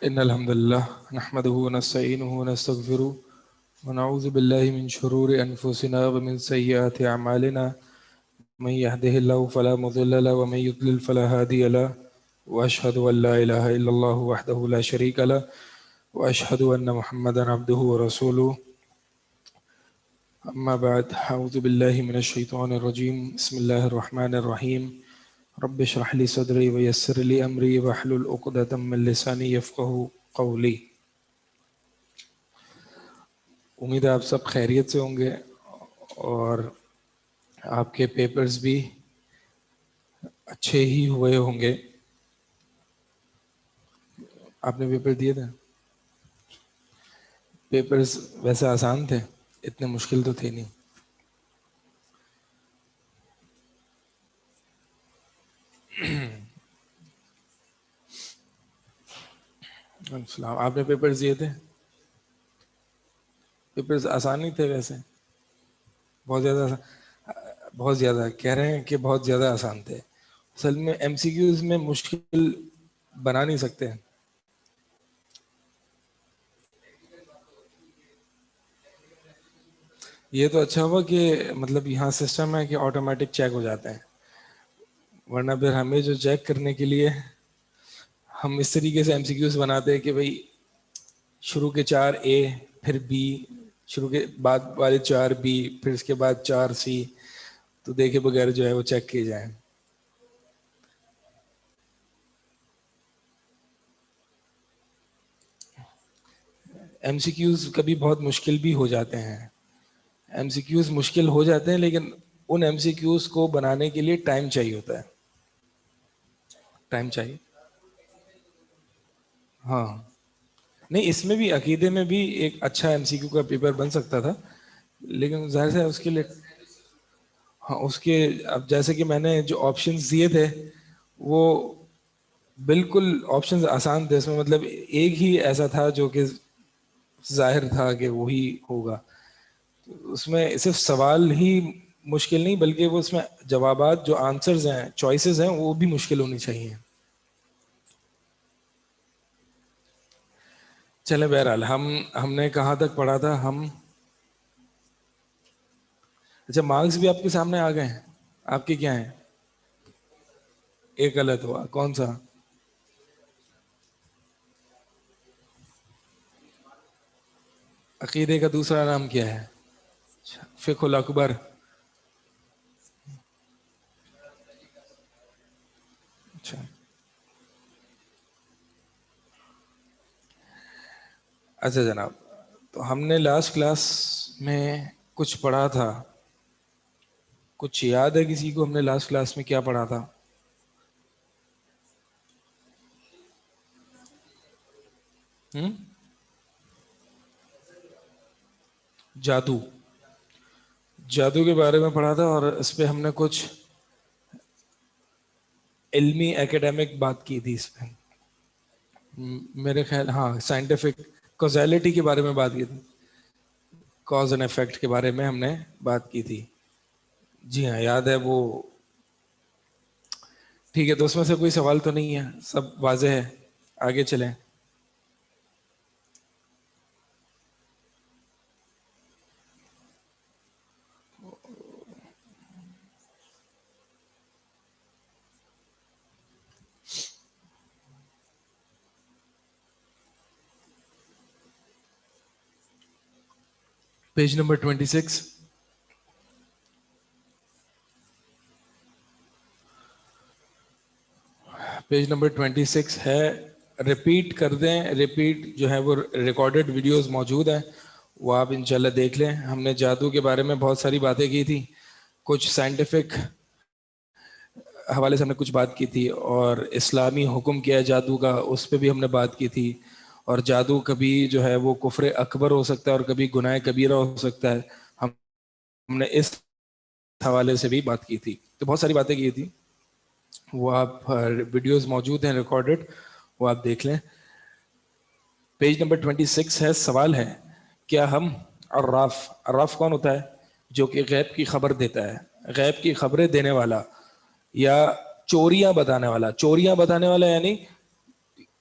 إن الحمد لله نحمده ونستعينه ونستغفره ونعوذ بالله من شرور أنفسنا ومن سيئات أعمالنا من يهده الله فلا مضل له ومن يضلل فلا هادي له وأشهد أن لا إله إلا الله وحده لا شريك له وأشهد أن محمدا عبده ورسوله أما بعد أعوذ بالله من الشيطان الرجيم بسم الله الرحمن الرحيم رب اشرح لي صدري ويسر لي أمري واحلل عقدة من لساني يفقهوا قولي. امید ہے آپ سب خیریت سے ہوں گے اور آپ کے پیپرز بھی اچھے ہی ہوئے ہوں گے. آپ نے پیپر دیے تھے؟ پیپرز ویسے آسان تھے، اتنے مشکل تو تھے نہیں. السلام. آپ نے پیپرز دیے تھے؟ پیپرز آسان نہیں تھے ویسے؟ بہت زیادہ کہہ رہے ہیں کہ بہت زیادہ آسان تھے. اصل میں ایم سی کیوز میں مشکل بنا نہیں سکتے. یہ تو اچھا ہوا کہ مطلب یہاں سسٹم ہے کہ آٹومیٹک چیک ہو جاتے ہیں، ورنہ پھر ہمیں جو چیک کرنے کے لیے ہم اس طریقے سے ایم سی کیوز بناتے ہیں کہ بھائی شروع کے 4 اے پھر بی، شروع کے بعد والے 4 بی پھر اس کے بعد 4 سی، تو دیکھے بغیر جو ہے وہ چیک کیے جائیں. ایم سی کیوز کبھی بہت مشکل بھی ہو جاتے ہیں. ایم سی کیوز مشکل ہو جاتے ہیں لیکن ان ایم سی کیوز کو بنانے کے لیے ٹائم چاہیے ہوتا ہے. ٹائم چاہیے. ہاں نہیں، اس میں بھی عقیدے میں بھی ایک اچھا ایم سی کیو کا پیپر بن سکتا تھا، لیکن ظاہر ہے اس کے لیے ہاں اس کے اب جیسے کہ میں نے جو آپشنز دیے تھے وہ بالکل آپشنز آسان تھے. اس میں مطلب ایک ہی ایسا تھا جو کہ ظاہر تھا کہ وہی ہوگا. اس میں صرف سوال ہی مشکل نہیں بلکہ وہ اس میں جوابات جو آنسرز ہیں، چوائسیز ہیں، وہ بھی مشکل ہونی چاہیے. چلے بہرحال ہم نے کہاں تک پڑھا تھا ہم؟ اچھا مارکس بھی آپ کے سامنے آ گئے ہیں. آپ کے کیا ہیں؟ ایک غلط ہوا. کون سا؟ عقیدے کا دوسرا نام کیا ہے؟ فقہ الاکبر. اچھا اچھا جناب، تو ہم نے لاسٹ کلاس میں کچھ پڑھا تھا، کچھ یاد ہے کسی کو ہم نے لاسٹ کلاس میں کیا پڑھا تھا؟ جادو. جادو کے بارے میں پڑھا تھا اور اس پہ ہم نے کچھ علمی ایکیڈیمک بات کی تھی. اس پہ میرے خیال ہاں سائنٹیفک کوزیلٹی کے بارے میں بات کی تھی، کاز اینڈ افیکٹ کے بارے میں ہم نے بات کی تھی. جی ہاں یاد ہے وہ. ٹھیک ہے، تو اس میں سے کوئی سوال تو نہیں ہے، سب واضح ہے. آگے چلیں. Page number 26. پیج نمبر 26 ہے. ریپیٹ کر دیں. ریپیٹ جو ہے وہ ریکارڈڈ ویڈیوز موجود ہیں، وہ آپ انشاءاللہ دیکھ لیں. ہم نے جادو کے بارے میں بہت ساری باتیں کی تھی، کچھ سائنٹیفک حوالے سے ہم نے کچھ بات کی تھی، اور اسلامی حکم کیا ہے جادو کا اس پہ بھی ہم نے بات کی تھی. اور جادو کبھی جو ہے وہ کفر اکبر ہو سکتا ہے اور کبھی گناہ کبیرہ ہو سکتا ہے. ہم نے اس حوالے سے بھی بات کی تھی. تو بہت ساری باتیں کی تھی، وہ آپ ویڈیوز موجود ہیں ریکارڈڈ، وہ آپ دیکھ لیں. پیج نمبر 26 ہے. سوال ہے کیا ہم عراف کون ہوتا ہے؟ جو کہ غیب کی خبر دیتا ہے، غیب کی خبریں دینے والا یا چوریاں بتانے والا. چوریاں بتانے والا یعنی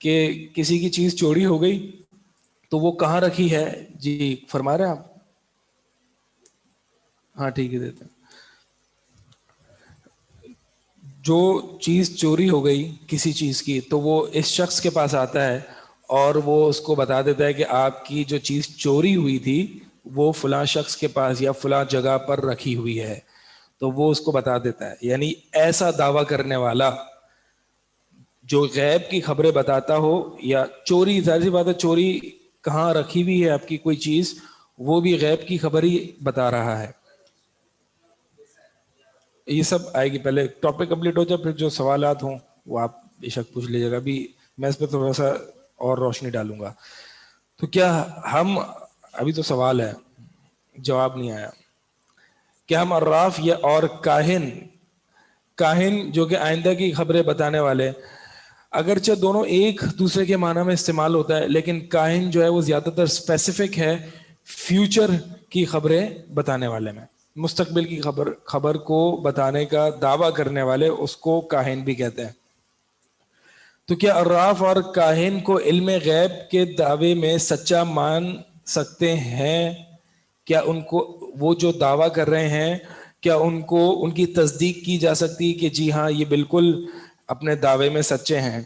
کہ کسی کی چیز چوری ہو گئی تو وہ کہاں رکھی ہے؟ جی فرما رہے ہیں آپ؟ ہاں ٹھیک ہے دیتے ہیں. جو چیز چوری ہو گئی کسی چیز کی تو وہ اس شخص کے پاس آتا ہے اور وہ اس کو بتا دیتا ہے کہ آپ کی جو چیز چوری ہوئی تھی وہ فلاں شخص کے پاس یا فلاں جگہ پر رکھی ہوئی ہے. تو وہ اس کو بتا دیتا ہے. یعنی ایسا دعویٰ کرنے والا جو غیب کی خبریں بتاتا ہو یا چوری، ظاہر سی بات ہے چوری کہاں رکھی ہوئی ہے آپ کی کوئی چیز، وہ بھی غیب کی خبر ہی بتا رہا ہے. یہ سب آئے گی. پہلے ٹاپک کمپلیٹ ہو جائے پھر جو سوالات ہوں وہ آپ بے شک پوچھ لیجیے گا. ابھی میں اس پہ تھوڑا سا اور روشنی ڈالوں گا. تو کیا ہم، ابھی تو سوال ہے جواب نہیں آیا، کیا ہم عراف یا اور کاہن جو کہ آئندہ کی خبریں بتانے والے، اگرچہ دونوں ایک دوسرے کے معنی میں استعمال ہوتا ہے لیکن کاہن جو ہے وہ زیادہ تر اسپیسیفک ہے فیوچر کی خبریں بتانے والے میں. مستقبل کی خبر کو بتانے کا دعویٰ کرنے والے اس کو کاہن بھی کہتے ہیں. تو کیا عراف اور کاہن کو علم غیب کے دعوے میں سچا مان سکتے ہیں؟ کیا ان کو، وہ جو دعویٰ کر رہے ہیں، کیا ان کو ان کی تصدیق کی جا سکتی کہ جی ہاں یہ بالکل اپنے دعوے میں سچے ہیں؟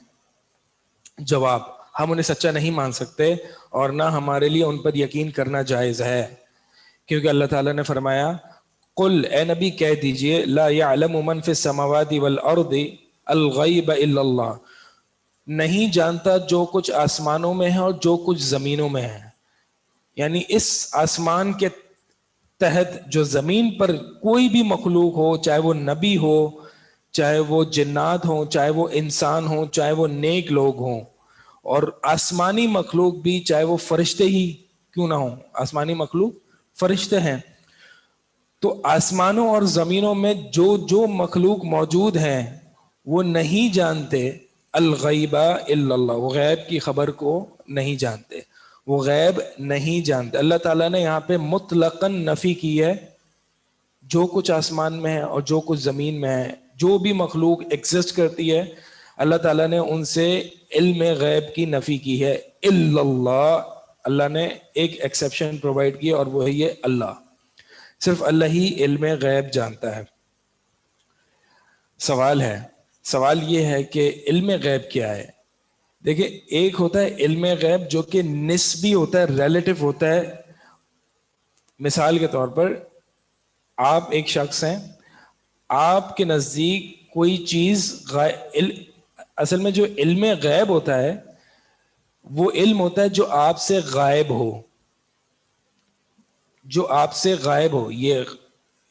جواب: ہم انہیں سچا نہیں مان سکتے اور نہ ہمارے لیے ان پر یقین کرنا جائز ہے، کیونکہ اللہ تعالیٰ نے فرمایا قل، اے نبی کہہ دیجئے، لا یعلم من فی السماوات والارض الغیب الا اللہ، نہیں جانتا جو کچھ آسمانوں میں ہے اور جو کچھ زمینوں میں ہے. یعنی اس آسمان کے تحت جو زمین پر کوئی بھی مخلوق ہو، چاہے وہ نبی ہو، چاہے وہ جنات ہوں، چاہے وہ انسان ہوں، چاہے وہ نیک لوگ ہوں، اور آسمانی مخلوق بھی چاہے وہ فرشتے ہی کیوں نہ ہوں، آسمانی مخلوق فرشتے ہیں. تو آسمانوں اور زمینوں میں جو جو مخلوق موجود ہیں وہ نہیں جانتے الغیب الا اللہ، وہ غیب کی خبر کو نہیں جانتے، وہ غیب نہیں جانتے. اللہ تعالیٰ نے یہاں پہ مطلقاً نفی کی ہے. جو کچھ آسمان میں ہے اور جو کچھ زمین میں ہے، جو بھی مخلوق ایگزسٹ کرتی ہے، اللہ تعالیٰ نے ان سے علم غیب کی نفی کی ہے. الا اللہ، اللہ نے ایک ایکسیپشن پرووائڈ کی اور وہ ہے اللہ، صرف اللہ ہی علم غیب جانتا ہے. سوال یہ ہے کہ علم غیب کیا ہے؟ دیکھیں، ایک ہوتا ہے علم غیب جو کہ نسبی ہوتا ہے، ریلیٹو ہوتا ہے. مثال کے طور پر آپ ایک شخص ہیں، آپ کے نزدیک کوئی چیز اصل میں جو علم غیب ہوتا ہے وہ علم ہوتا ہے جو آپ سے غائب ہو، جو آپ سے غائب ہو. یہ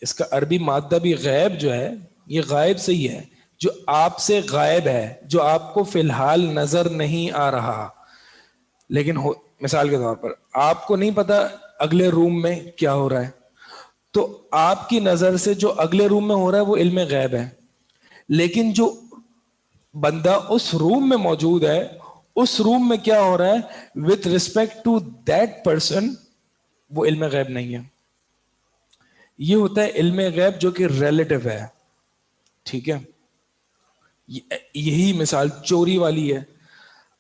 اس کا عربی مادہ بھی غیب جو ہے یہ غائب سے ہی ہے، جو آپ سے غائب ہے، جو آپ کو فی الحال نظر نہیں آ رہا. لیکن مثال کے طور پر آپ کو نہیں پتا اگلے روم میں کیا ہو رہا ہے، تو آپ کی نظر سے جو اگلے روم میں ہو رہا ہے وہ علم غیب ہے. لیکن جو بندہ اس روم میں موجود ہے، اس روم میں کیا ہو رہا ہے with respect to that person, وہ علم غیب نہیں ہے. یہ ہوتا ہے علم غیب جو کہ ریلیٹو ہے. ٹھیک ہے، یہی مثال چوری والی ہے.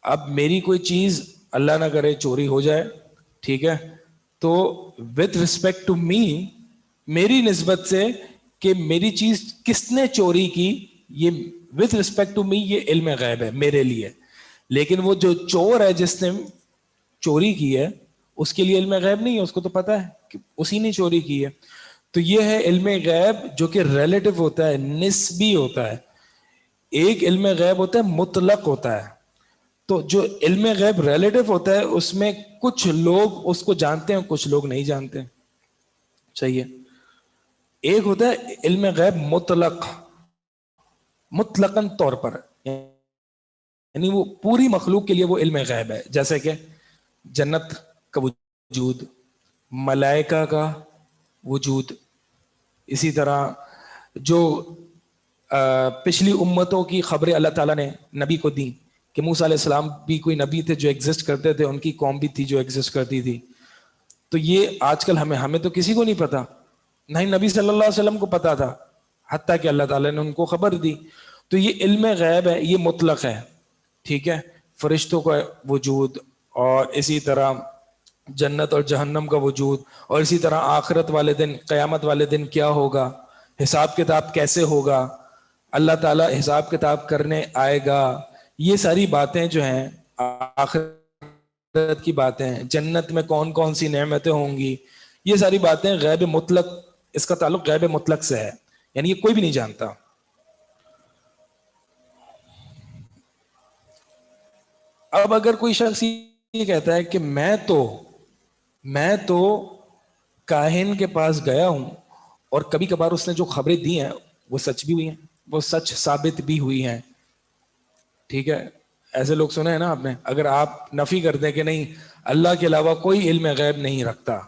اب میری کوئی چیز اللہ نہ کرے چوری ہو جائے، ٹھیک ہے، تو وتھ ریسپیکٹ ٹو می، میری نسبت سے کہ میری چیز کس نے چوری کی، یہ وتھ ریسپیکٹ ٹو می یہ علم غیب ہے میرے لیے. لیکن وہ جو چور ہے جس نے چوری کی ہے اس کے لیے علم غیب نہیں ہے، اس کو تو پتا ہے کہ اسی نے چوری کی ہے. تو یہ ہے علم غیب جو کہ ریلیٹو ہوتا ہے، نسبی ہوتا ہے. ایک علم غیب ہوتا ہے مطلق ہوتا ہے. تو جو علم غیب ریلیٹو ہوتا ہے اس میں کچھ لوگ اس کو جانتے ہیں کچھ لوگ نہیں جانتے. صحیح ہے. ایک ہوتا ہے علم غیب مطلق، مطلقاً طور پر، یعنی وہ پوری مخلوق کے لیے وہ علم غیب ہے، جیسے کہ جنت کا وجود، ملائکہ کا وجود. اسی طرح جو پچھلی امتوں کی خبریں اللہ تعالیٰ نے نبی کو دی کہ موسیٰ علیہ السلام بھی کوئی نبی تھے جو ایگزسٹ کرتے تھے، ان کی قوم بھی تھی جو ایگزسٹ کرتی تھی. تو یہ آج کل ہمیں تو کسی کو نہیں پتا، نہ ہی نبی صلی اللہ علیہ وسلم کو پتا تھا، حتیٰ کہ اللہ تعالیٰ نے ان کو خبر دی. تو یہ علم غیب ہے، یہ مطلق ہے. ٹھیک ہے. فرشتوں کا وجود، اور اسی طرح جنت اور جہنم کا وجود، اور اسی طرح آخرت والے دن، قیامت والے دن کیا ہوگا، حساب کتاب کیسے ہوگا، اللہ تعالیٰ حساب کتاب کرنے آئے گا، یہ ساری باتیں جو ہیں آخرت کی باتیں ہیں، جنت میں کون کون سی نعمتیں ہوں گی، یہ ساری باتیں غیب مطلق، اس کا تعلق غیب مطلق سے ہے، یعنی یہ کوئی بھی نہیں جانتا. اب اگر کوئی شخص یہ کہتا ہے کہ میں تو کاہن کے پاس گیا ہوں اور کبھی کبھار اس نے جو خبریں دی ہیں وہ سچ بھی ہوئی ہیں، وہ سچ ثابت بھی ہوئی ہیں، ٹھیک ہے، ایسے لوگ سنے ہیں نا آپ نے. اگر آپ نفی کر دیں کہ نہیں اللہ کے علاوہ کوئی علم غیب نہیں رکھتا،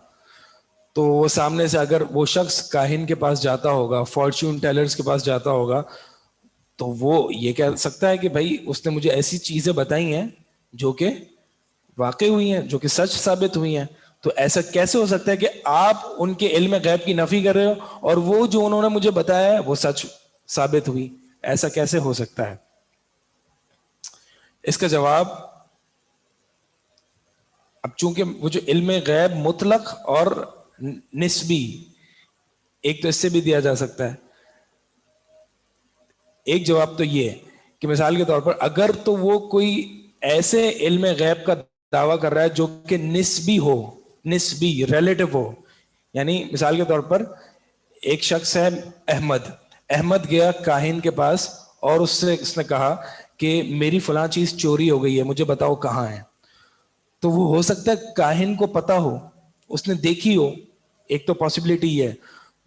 تو وہ سامنے سے اگر وہ شخص کاہن کے پاس جاتا ہوگا، فارچون ٹیلرز کے پاس جاتا ہوگا، تو وہ یہ کہہ سکتا ہے کہ بھائی اس نے مجھے ایسی چیزیں بتائی ہیں جو کہ واقع ہوئی ہیں، جو کہ سچ ثابت ہوئی ہیں. تو ایسا کیسے ہو سکتا ہے کہ آپ ان کے علم غیب کی نفی کر رہے ہو اور وہ جو انہوں نے مجھے بتایا ہے وہ سچ ثابت ہوئی؟ ایسا کیسے ہو سکتا ہے؟ اس کا جواب، اب چونکہ وہ جو علم غیب مطلق اور نسبی، ایک تو اس سے بھی دیا جا سکتا ہے. ایک جواب تو یہ ہے کہ مثال کے طور پر اگر تو وہ کوئی ایسے علم غیب کا دعویٰ کر رہا ہے جو کہ نسبی ہو، نسبی ریلیٹو ہو، یعنی مثال کے طور پر ایک شخص ہے احمد گیا کاہن کے پاس اور اس نے کہا کہ میری فلاں چیز چوری ہو گئی ہے، مجھے بتاؤ کہاں ہے. تو وہ ہو سکتا ہے کاہن کو پتا ہو، اس نے دیکھی ہو، ایک تو پاسبلٹی یہ ہے.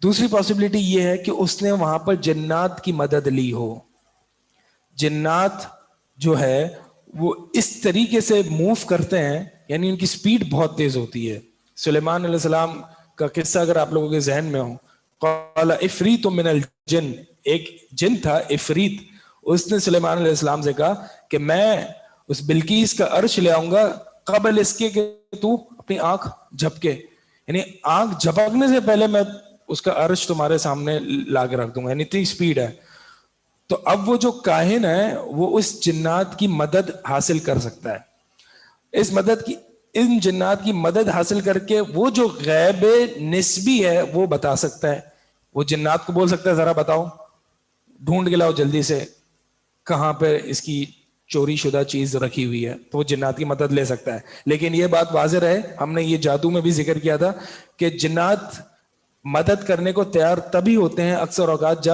دوسری پاسبلٹی یہ ہے کہ اس نے وہاں پر جنات کی مدد لی ہو. جنات جو ہے وہ اس طریقے سے موو کرتے ہیں، یعنی ان کی سپیڈ بہت تیز ہوتی ہے. سلیمان علیہ السلام کا قصہ اگر آپ لوگوں کے ذہن میں ہو، قال افریت من الجن، ایک جن تھا افریت، اس نے سلیمان علیہ السلام سے کہا کہ میں اس بلقیس کا عرش لے آؤں گا قبل اس کے کہ تو اپنی آنکھ جھپکے، یعنی آنکھ جھپکنے سے پہلے میں اس کا عرش تمہارے سامنے لا کے رکھ دوں گا، یعنی اتنی سپیڈ ہے. تو اب وہ جو کاہن ہے وہ اس جنات کی مدد حاصل کر سکتا ہے. ان جنات کی مدد حاصل کر کے وہ جو غیب نسبی ہے وہ بتا سکتا ہے. وہ جنات کو بول سکتا ہے ذرا بتاؤ، ڈھونڈ کے لاؤ جلدی سے کہاں پہ اس کی چوری شدہ چیز رکھی ہوئی ہے، تو وہ جنات کی مدد لے سکتا ہے. لیکن یہ بات واضح رہے، ہم نے یہ جادو میں بھی ذکر کیا تھا کہ جنات مدد کرنے کو تیار تبھی ہوتے ہیں اکثر اوقات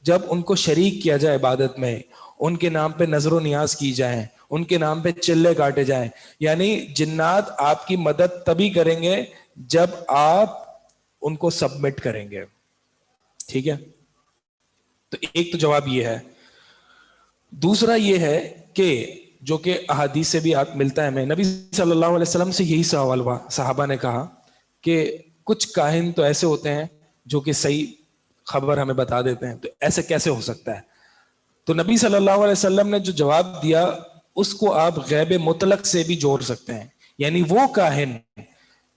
جب ان کو شریک کیا جائے عبادت میں، ان کے نام پہ نظر و نیاز کی جائیں، ان کے نام پہ چلے کاٹے جائیں. یعنی جنات آپ کی مدد تبھی کریں گے جب آپ ان کو سبمٹ کریں گے. ٹھیک ہے، تو ایک تو جواب یہ ہے. دوسرا یہ ہے کہ جو کہ احادیث سے بھی ملتا ہے، ہمیں نبی صلی اللہ علیہ وسلم سے یہی سوال ہوا، صحابہ نے کہا کہ کچھ کاہن تو ایسے ہوتے ہیں جو کہ صحیح خبر ہمیں بتا دیتے ہیں، تو ایسے کیسے ہو سکتا ہے؟ تو نبی صلی اللہ علیہ وسلم نے جو جواب دیا اس کو آپ غیب مطلق سے بھی جوڑ سکتے ہیں. یعنی وہ کاہن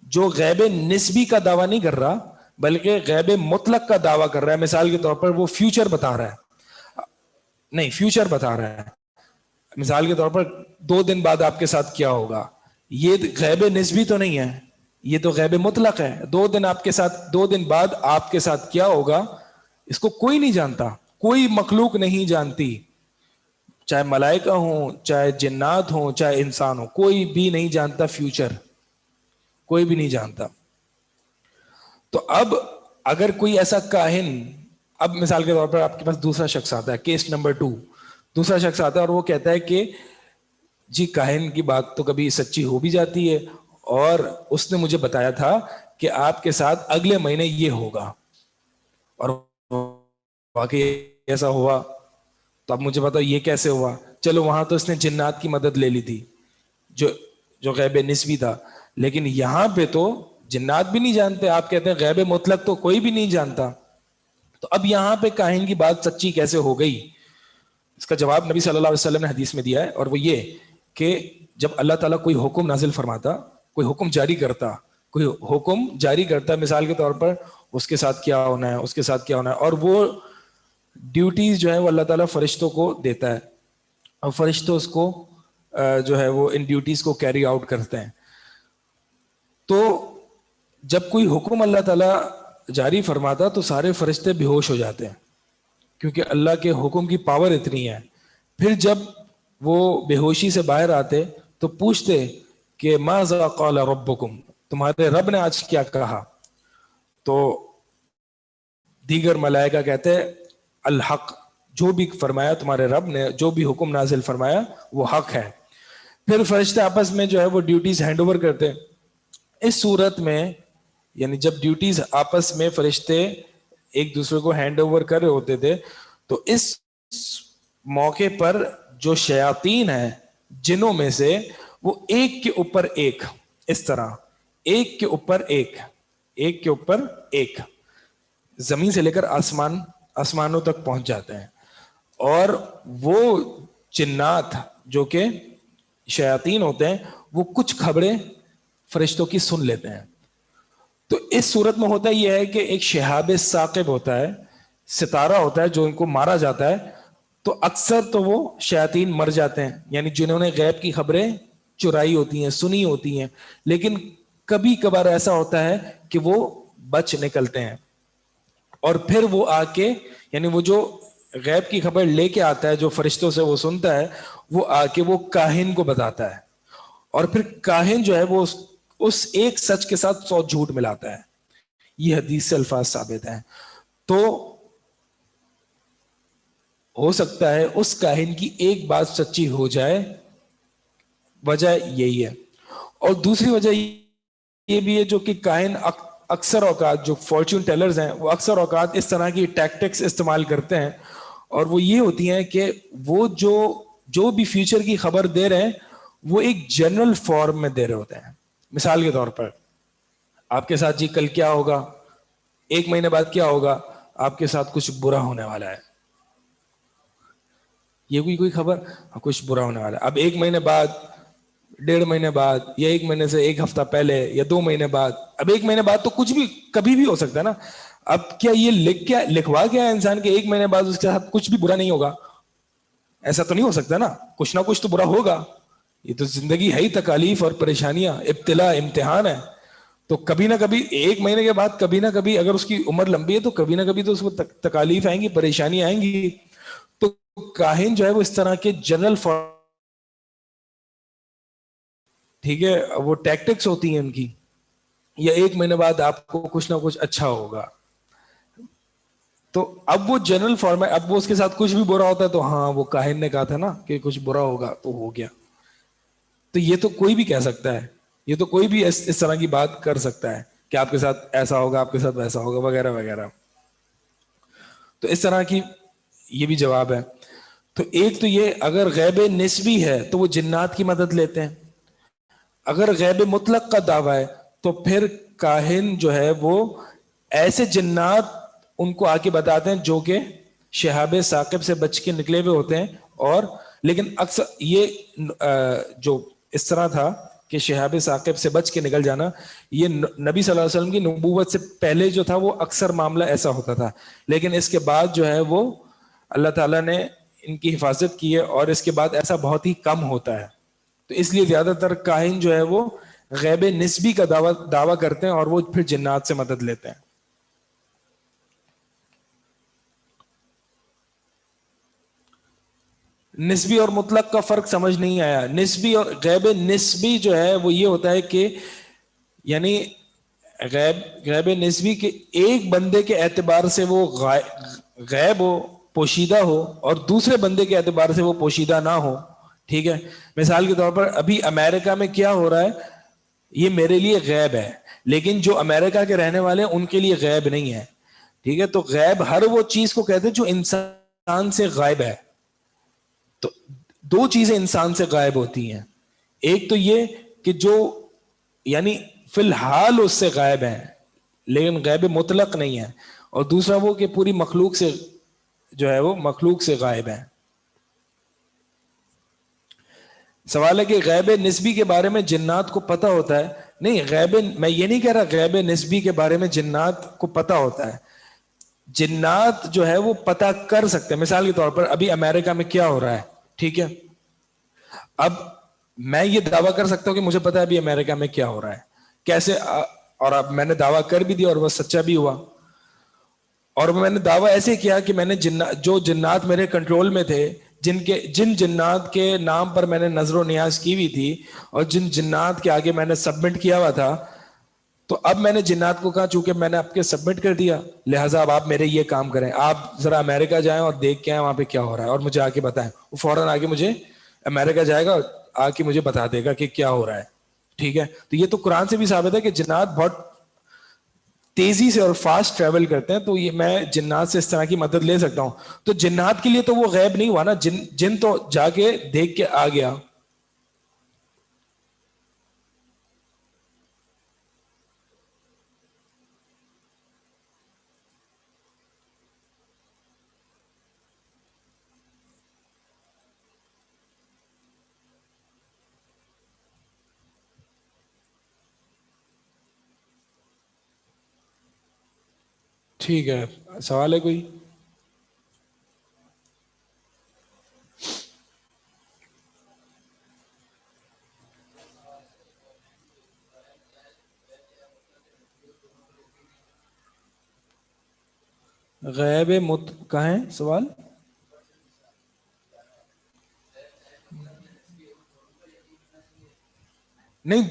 جو غیب نسبی کا دعویٰ نہیں کر رہا بلکہ غیب مطلق کا دعویٰ کر رہا ہے، مثال کے طور پر وہ فیوچر بتا رہا ہے، نہیں فیوچر بتا رہا ہے، مثال کے طور پر 2 دن بعد آپ کے ساتھ کیا ہوگا، یہ غیب نسبی تو نہیں ہے، یہ تو غیب مطلق ہے. 2 دن بعد آپ کے ساتھ کیا ہوگا اس کو کوئی نہیں جانتا، کوئی مخلوق نہیں جانتی، چاہے ملائکہ ہوں، چاہے جنات ہوں، چاہے انسان ہوں، کوئی بھی نہیں جانتا فیوچر، کوئی بھی نہیں جانتا. تو اب اگر کوئی ایسا کاہن، اب مثال کے طور پر آپ کے پاس دوسرا شخص آتا ہے، کیس نمبر 2، دوسرا شخص آتا ہے اور وہ کہتا ہے کہ جی کاہن کی بات تو کبھی سچی ہو بھی جاتی ہے، اور اس نے مجھے بتایا تھا کہ آپ کے ساتھ اگلے مہینے یہ ہوگا، اور واقعی ایسا ہوا. تو اب مجھے بتاؤ یہ کیسے ہوا؟ چلو وہاں تو اس نے جنات کی مدد لے لی تھی جو غیب نسبی تھا، لیکن یہاں پہ تو جنات بھی نہیں جانتے، آپ کہتے ہیں غیب مطلق تو کوئی بھی نہیں جانتا. تو اب یہاں پہ کاہن کی بات سچی کیسے ہو گئی؟ اس کا جواب نبی صلی اللہ علیہ وسلم نے حدیث میں دیا ہے، اور وہ یہ کہ جب اللہ تعالیٰ کوئی حکم نازل فرماتا، کوئی حکم جاری کرتا مثال کے طور پر اس کے ساتھ کیا ہونا ہے، اس کے ساتھ کیا ہونا ہے، اور وہ ڈیوٹیز جو ہے وہ اللہ تعالیٰ فرشتوں کو دیتا ہے، اور فرشتے اس کو جو ہے وہ ان ڈیوٹیز کو کیری آؤٹ کرتے ہیں. تو جب کوئی حکم اللہ تعالیٰ جاری فرماتا تو سارے فرشتے بے ہوش ہو جاتے ہیں, کیونکہ اللہ کے حکم کی پاور اتنی ہے. پھر جب وہ بے ہوشی سے باہر آتے تو پوچھتے کہ ماذا قال ربکم, تمہارے رب نے آج کیا کہا؟ تو دیگر ملائکہ کہتے الحق, جو بھی فرمایا تمہارے رب نے, جو بھی حکم نازل فرمایا وہ حق ہے. پھر فرشتے آپس میں جو ہے وہ ڈیوٹیز ہینڈ اوور کرتے. اس صورت میں یعنی جب ڈیوٹیز آپس میں فرشتے ایک دوسرے کو ہینڈ اوور کر رہے ہوتے تھے تو اس موقع پر جو شیاطین ہیں جنوں میں سے, وہ ایک کے اوپر ایک, اس طرح ایک کے اوپر ایک, ایک کے اوپر ایک, زمین سے لے کر آسمانوں تک پہنچ جاتے ہیں. اور وہ جنات جو کہ شیاطین ہوتے ہیں وہ کچھ خبریں فرشتوں کی سن لیتے ہیں. تو اس صورت میں ہوتا یہ ہے کہ ایک شہاب ثاقب ہوتا ہے, ستارہ ہوتا ہے جو ان کو مارا جاتا ہے, تو اکثر تو وہ شیاطین مر جاتے ہیں, یعنی جنہوں نے غیب کی خبریں چرائی ہوتی ہیں, سنی ہوتی ہیں. لیکن کبھی کبھار ایسا ہوتا ہے کہ وہ بچ نکلتے ہیں, اور پھر وہ آ کے یعنی وہ جو غیب کی خبر لے کے آتا ہے, جو فرشتوں سے وہ سنتا ہے, وہ آ کے وہ کاہن کو بتاتا ہے, اور پھر کاہن جو ہے وہ اس ایک سچ کے ساتھ 100 جھوٹ ملاتا ہے. یہ حدیث سے الفاظ ثابت ہیں. تو ہو سکتا ہے اس کاہن کی ایک بات سچی ہو جائے, وجہ یہی ہے. اور دوسری وجہ یہ بھی ہے جو کہ کاہن اکثر اوقات, جو فارچون ٹیلرز ہیں, وہ اکثر اوقات اس طرح کی ٹیکٹکس استعمال کرتے ہیں, اور وہ یہ ہوتی ہیں کہ وہ جو بھی فیوچر کی خبر دے رہے ہیں وہ ایک جنرل فارم میں دے رہے ہوتے ہیں. مثال کے طور پر آپ کے ساتھ جی کل کیا ہوگا, 1 مہینے بعد کیا ہوگا, آپ کے ساتھ کچھ برا ہونے والا ہے, یہ کوئی خبر, کچھ برا ہونے والا ہے. اب 1 مہینے بعد, 1.5 مہینے بعد, یا 1 مہینے سے 1 ہفتہ پہلے, یا 2 مہینے بعد. اب 1 مہینے بعد تو کچھ بھی کبھی بھی ہو سکتا ہے نا. اب کیا یہ لکھوا کیا ہے انسان کے 1 مہینے بعد اس کے ساتھ کچھ بھی برا نہیں ہوگا؟ ایسا تو نہیں ہو سکتا نا, کچھ نہ کچھ تو برا ہوگا. یہ تو زندگی ہے ہی تکالیف اور پریشانیاں, ابتلا, امتحان ہے. تو کبھی نہ کبھی 1 مہینے کے بعد کبھی نہ کبھی, اگر اس کی عمر لمبی ہے تو کبھی نہ کبھی تو اس کو تکالیف آئیں گی, پریشانی آئیں گی. تو کاہن جو ہے وہ اس طرح کے جنرل ٹھیک ہے, وہ ٹیکٹکس ہوتی ہیں ان کی, یا 1 مہینے بعد آپ کو کچھ نہ کچھ اچھا ہوگا. تو اب وہ جنرل فارم ہے, اب وہ اس کے ساتھ کچھ بھی برا ہوتا ہے تو ہاں وہ کاہن نے کہا تھا نا کہ کچھ برا ہوگا تو ہو گیا. تو یہ تو کوئی بھی کہہ سکتا ہے, یہ تو کوئی بھی اس طرح کی بات کر سکتا ہے کہ آپ کے ساتھ ایسا ہوگا, آپ کے ساتھ ویسا ہوگا, وغیرہ وغیرہ. تو اس طرح کی یہ بھی جواب ہے. تو ایک تو یہ, اگر غیب نسبی ہے تو وہ جنات کی مدد لیتے ہیں. اگر غیب مطلق کا دعویٰ ہے تو پھر کاہن جو ہے وہ ایسے جنات ان کو آ کے بتاتے ہیں جو کہ شہاب ثاقب سے بچ کے نکلے ہوئے ہوتے ہیں. اور لیکن اکثر یہ جو اس طرح تھا کہ شہاب ثاقب سے بچ کے نکل جانا, یہ نبی صلی اللہ علیہ وسلم کی نبوت سے پہلے جو تھا وہ اکثر معاملہ ایسا ہوتا تھا. لیکن اس کے بعد جو ہے وہ اللہ تعالیٰ نے ان کی حفاظت کی ہے, اور اس کے بعد ایسا بہت ہی کم ہوتا ہے. تو اس لیے زیادہ تر کاہن جو ہے وہ غیب نسبی کا دعویٰ کرتے ہیں, اور وہ پھر جنات سے مدد لیتے ہیں. نسبی اور مطلق کا فرق سمجھ نہیں آیا. نسبی اور غیب نسبی جو ہے وہ یہ ہوتا ہے کہ یعنی غیب نسبی کے ایک بندے کے اعتبار سے وہ غیب ہو, پوشیدہ ہو, اور دوسرے بندے کے اعتبار سے وہ پوشیدہ نہ ہو. ٹھیک ہے, مثال کے طور پر ابھی امریکہ میں کیا ہو رہا ہے یہ میرے لیے غیب ہے, لیکن جو امریکہ کے رہنے والے ہیں ان کے لیے غیب نہیں ہے. ٹھیک ہے, تو غیب ہر وہ چیز کو کہتے ہیں جو انسان سے غائب ہے. تو 2 چیزیں انسان سے غائب ہوتی ہیں, ایک تو یہ کہ جو یعنی فی الحال اس سے غائب ہیں لیکن غیب مطلق نہیں ہے, اور دوسرا وہ کہ پوری مخلوق سے جو ہے وہ مخلوق سے غائب ہیں. سوال ہے کہ غیب نسبی کے بارے میں جنات کو پتہ ہوتا ہے؟ نہیں, میں یہ نہیں کہہ رہا غیب نسبی کے بارے میں جنات کو پتہ ہوتا ہے. جنات جو ہے وہ پتہ کر سکتے ہیں. مثال کے طور پر ابھی امریکہ میں کیا ہو رہا ہے, ٹھیک ہے, اب میں یہ دعویٰ کر سکتا ہوں کہ مجھے پتا ہے ابھی امریکہ میں کیا ہو رہا ہے کیسے، اور اب میں نے دعویٰ کر بھی دیا اور وہ سچا بھی ہوا. اور میں نے دعویٰ ایسے کیا کہ میں نے جو جنات میرے کنٹرول میں تھے، جن جنات کے نام پر میں نے نظر و نیاز کی ہوئی تھی اور جن جنات کے آگے میں نے سبمٹ کیا ہوا تھا، تو اب میں نے جنات کو کہا چونکہ میں نے آپ کے سبمٹ کر دیا، لہٰذا اب آپ میرے یہ کام کریں، آپ ذرا امریکہ جائیں اور دیکھ کے آئیں وہاں پہ کیا ہو رہا ہے اور مجھے آ کے بتائیں. وہ فوراً آگے مجھے امریکہ جائے گا اور آ کے مجھے بتا دے گا کہ کیا ہو رہا ہے. ٹھیک ہے، تو یہ تو قرآن سے بھی ثابت ہے کہ جنات بہت تیزی سے اور فاسٹ ٹریول کرتے ہیں، تو یہ میں جنات سے اس طرح کی مدد لے سکتا ہوں. تو جنات کے لیے تو وہ غیب نہیں ہوا نا، جن تو جا کے دیکھ کے آ گیا. ٹھیک ہے، سوال ہے کوئی؟ غیب کہاں ہے سوال؟ نہیں،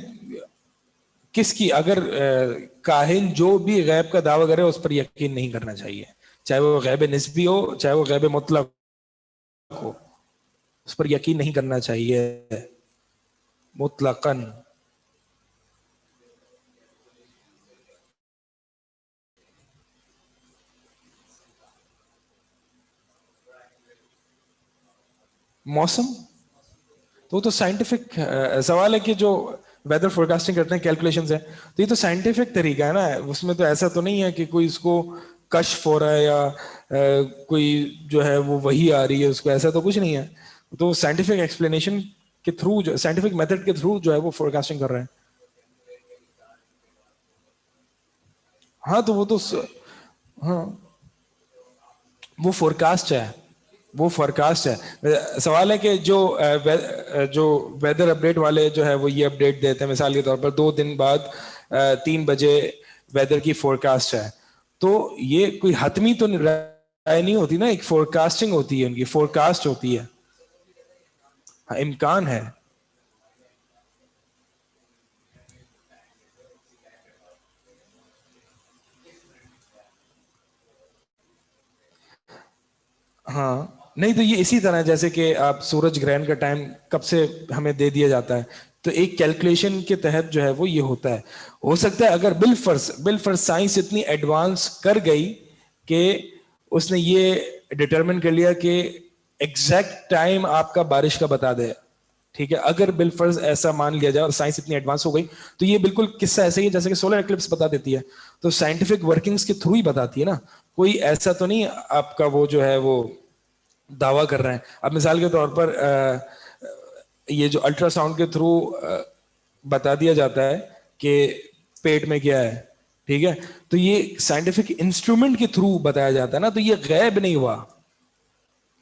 کس کی؟ اگر کاہن جو بھی غیب کا دعویٰ کرے اس پر یقین نہیں کرنا چاہیے، چاہے وہ غیب نسبی ہو چاہے وہ غیب مطلق ہو، اس پر یقین نہیں کرنا چاہیے مطلقاً. موسم تو وہ تو سائنٹیفک سوال ہے کہ جو ویدر فور کاسٹنگ کرتے ہیں کیلکولیشنز ہیں، تو یہ تو سائنٹیفک طریقہ ہے نا، اس میں تو ایسا تو نہیں ہے کہ کوئی اس کو کشف ہو رہا ہے یا کوئی جو ہے وہ وہی آ رہی ہے اس کو، ایسا تو کچھ نہیں ہے. تو سائنٹیفک ایکسپلینیشن کے تھرو، سائنٹیفک میتھڈ کے تھرو جو ہے وہ فور کاسٹنگ کر رہے ہیں. ہاں تو وہ تو ہاں وہ فور کاسٹ ہے، وہ فورکاسٹ ہے. سوال ہے کہ جو ویدر اپڈیٹ والے جو ہے وہ یہ اپڈیٹ دیتے ہیں، مثال کے طور پر 2 دن بعد 3 بجے ویدر کی فورکاسٹ ہے، تو یہ کوئی حتمی تو رائے نہیں ہوتی نا، ایک فورکاسٹنگ ہوتی ہے، ان کی فورکاسٹ ہوتی ہے. ہاں، امکان ہے. ہاں نہیں تو یہ اسی طرح جیسے کہ آپ سورج گرہن کا ٹائم کب سے ہمیں دے دیا جاتا ہے، تو ایک کیلکولیشن کے تحت جو ہے وہ یہ ہوتا ہے. ہو سکتا ہے اگر بالفرض سائنس اتنی ایڈوانس کر گئی کہ اس نے یہ ڈٹرمن کر لیا کہ ایگزیکٹ ٹائم آپ کا بارش کا بتا دے. ٹھیک ہے، اگر بالفرض ایسا مان لیا جائے اور سائنس اتنی ایڈوانس ہو گئی تو یہ بالکل قصہ ایسا ہی ہے جیسے کہ سولر ایکلپس بتا دیتی ہے، تو سائنٹیفک ورکنگز کے تھرو ہی بتاتی ہے نا، کوئی ایسا تو نہیں آپ کا وہ جو ہے وہ دعویٰ کر رہے ہیں. اب مثال کے طور پر یہ جو الٹرا ساؤنڈ کے تھرو بتا دیا جاتا ہے کہ پیٹ میں کیا ہے، ٹھیک ہے، تو یہ سائنٹیفک انسٹرومنٹ کے تھرو بتایا جاتا ہے نا، تو یہ غیب نہیں ہوا،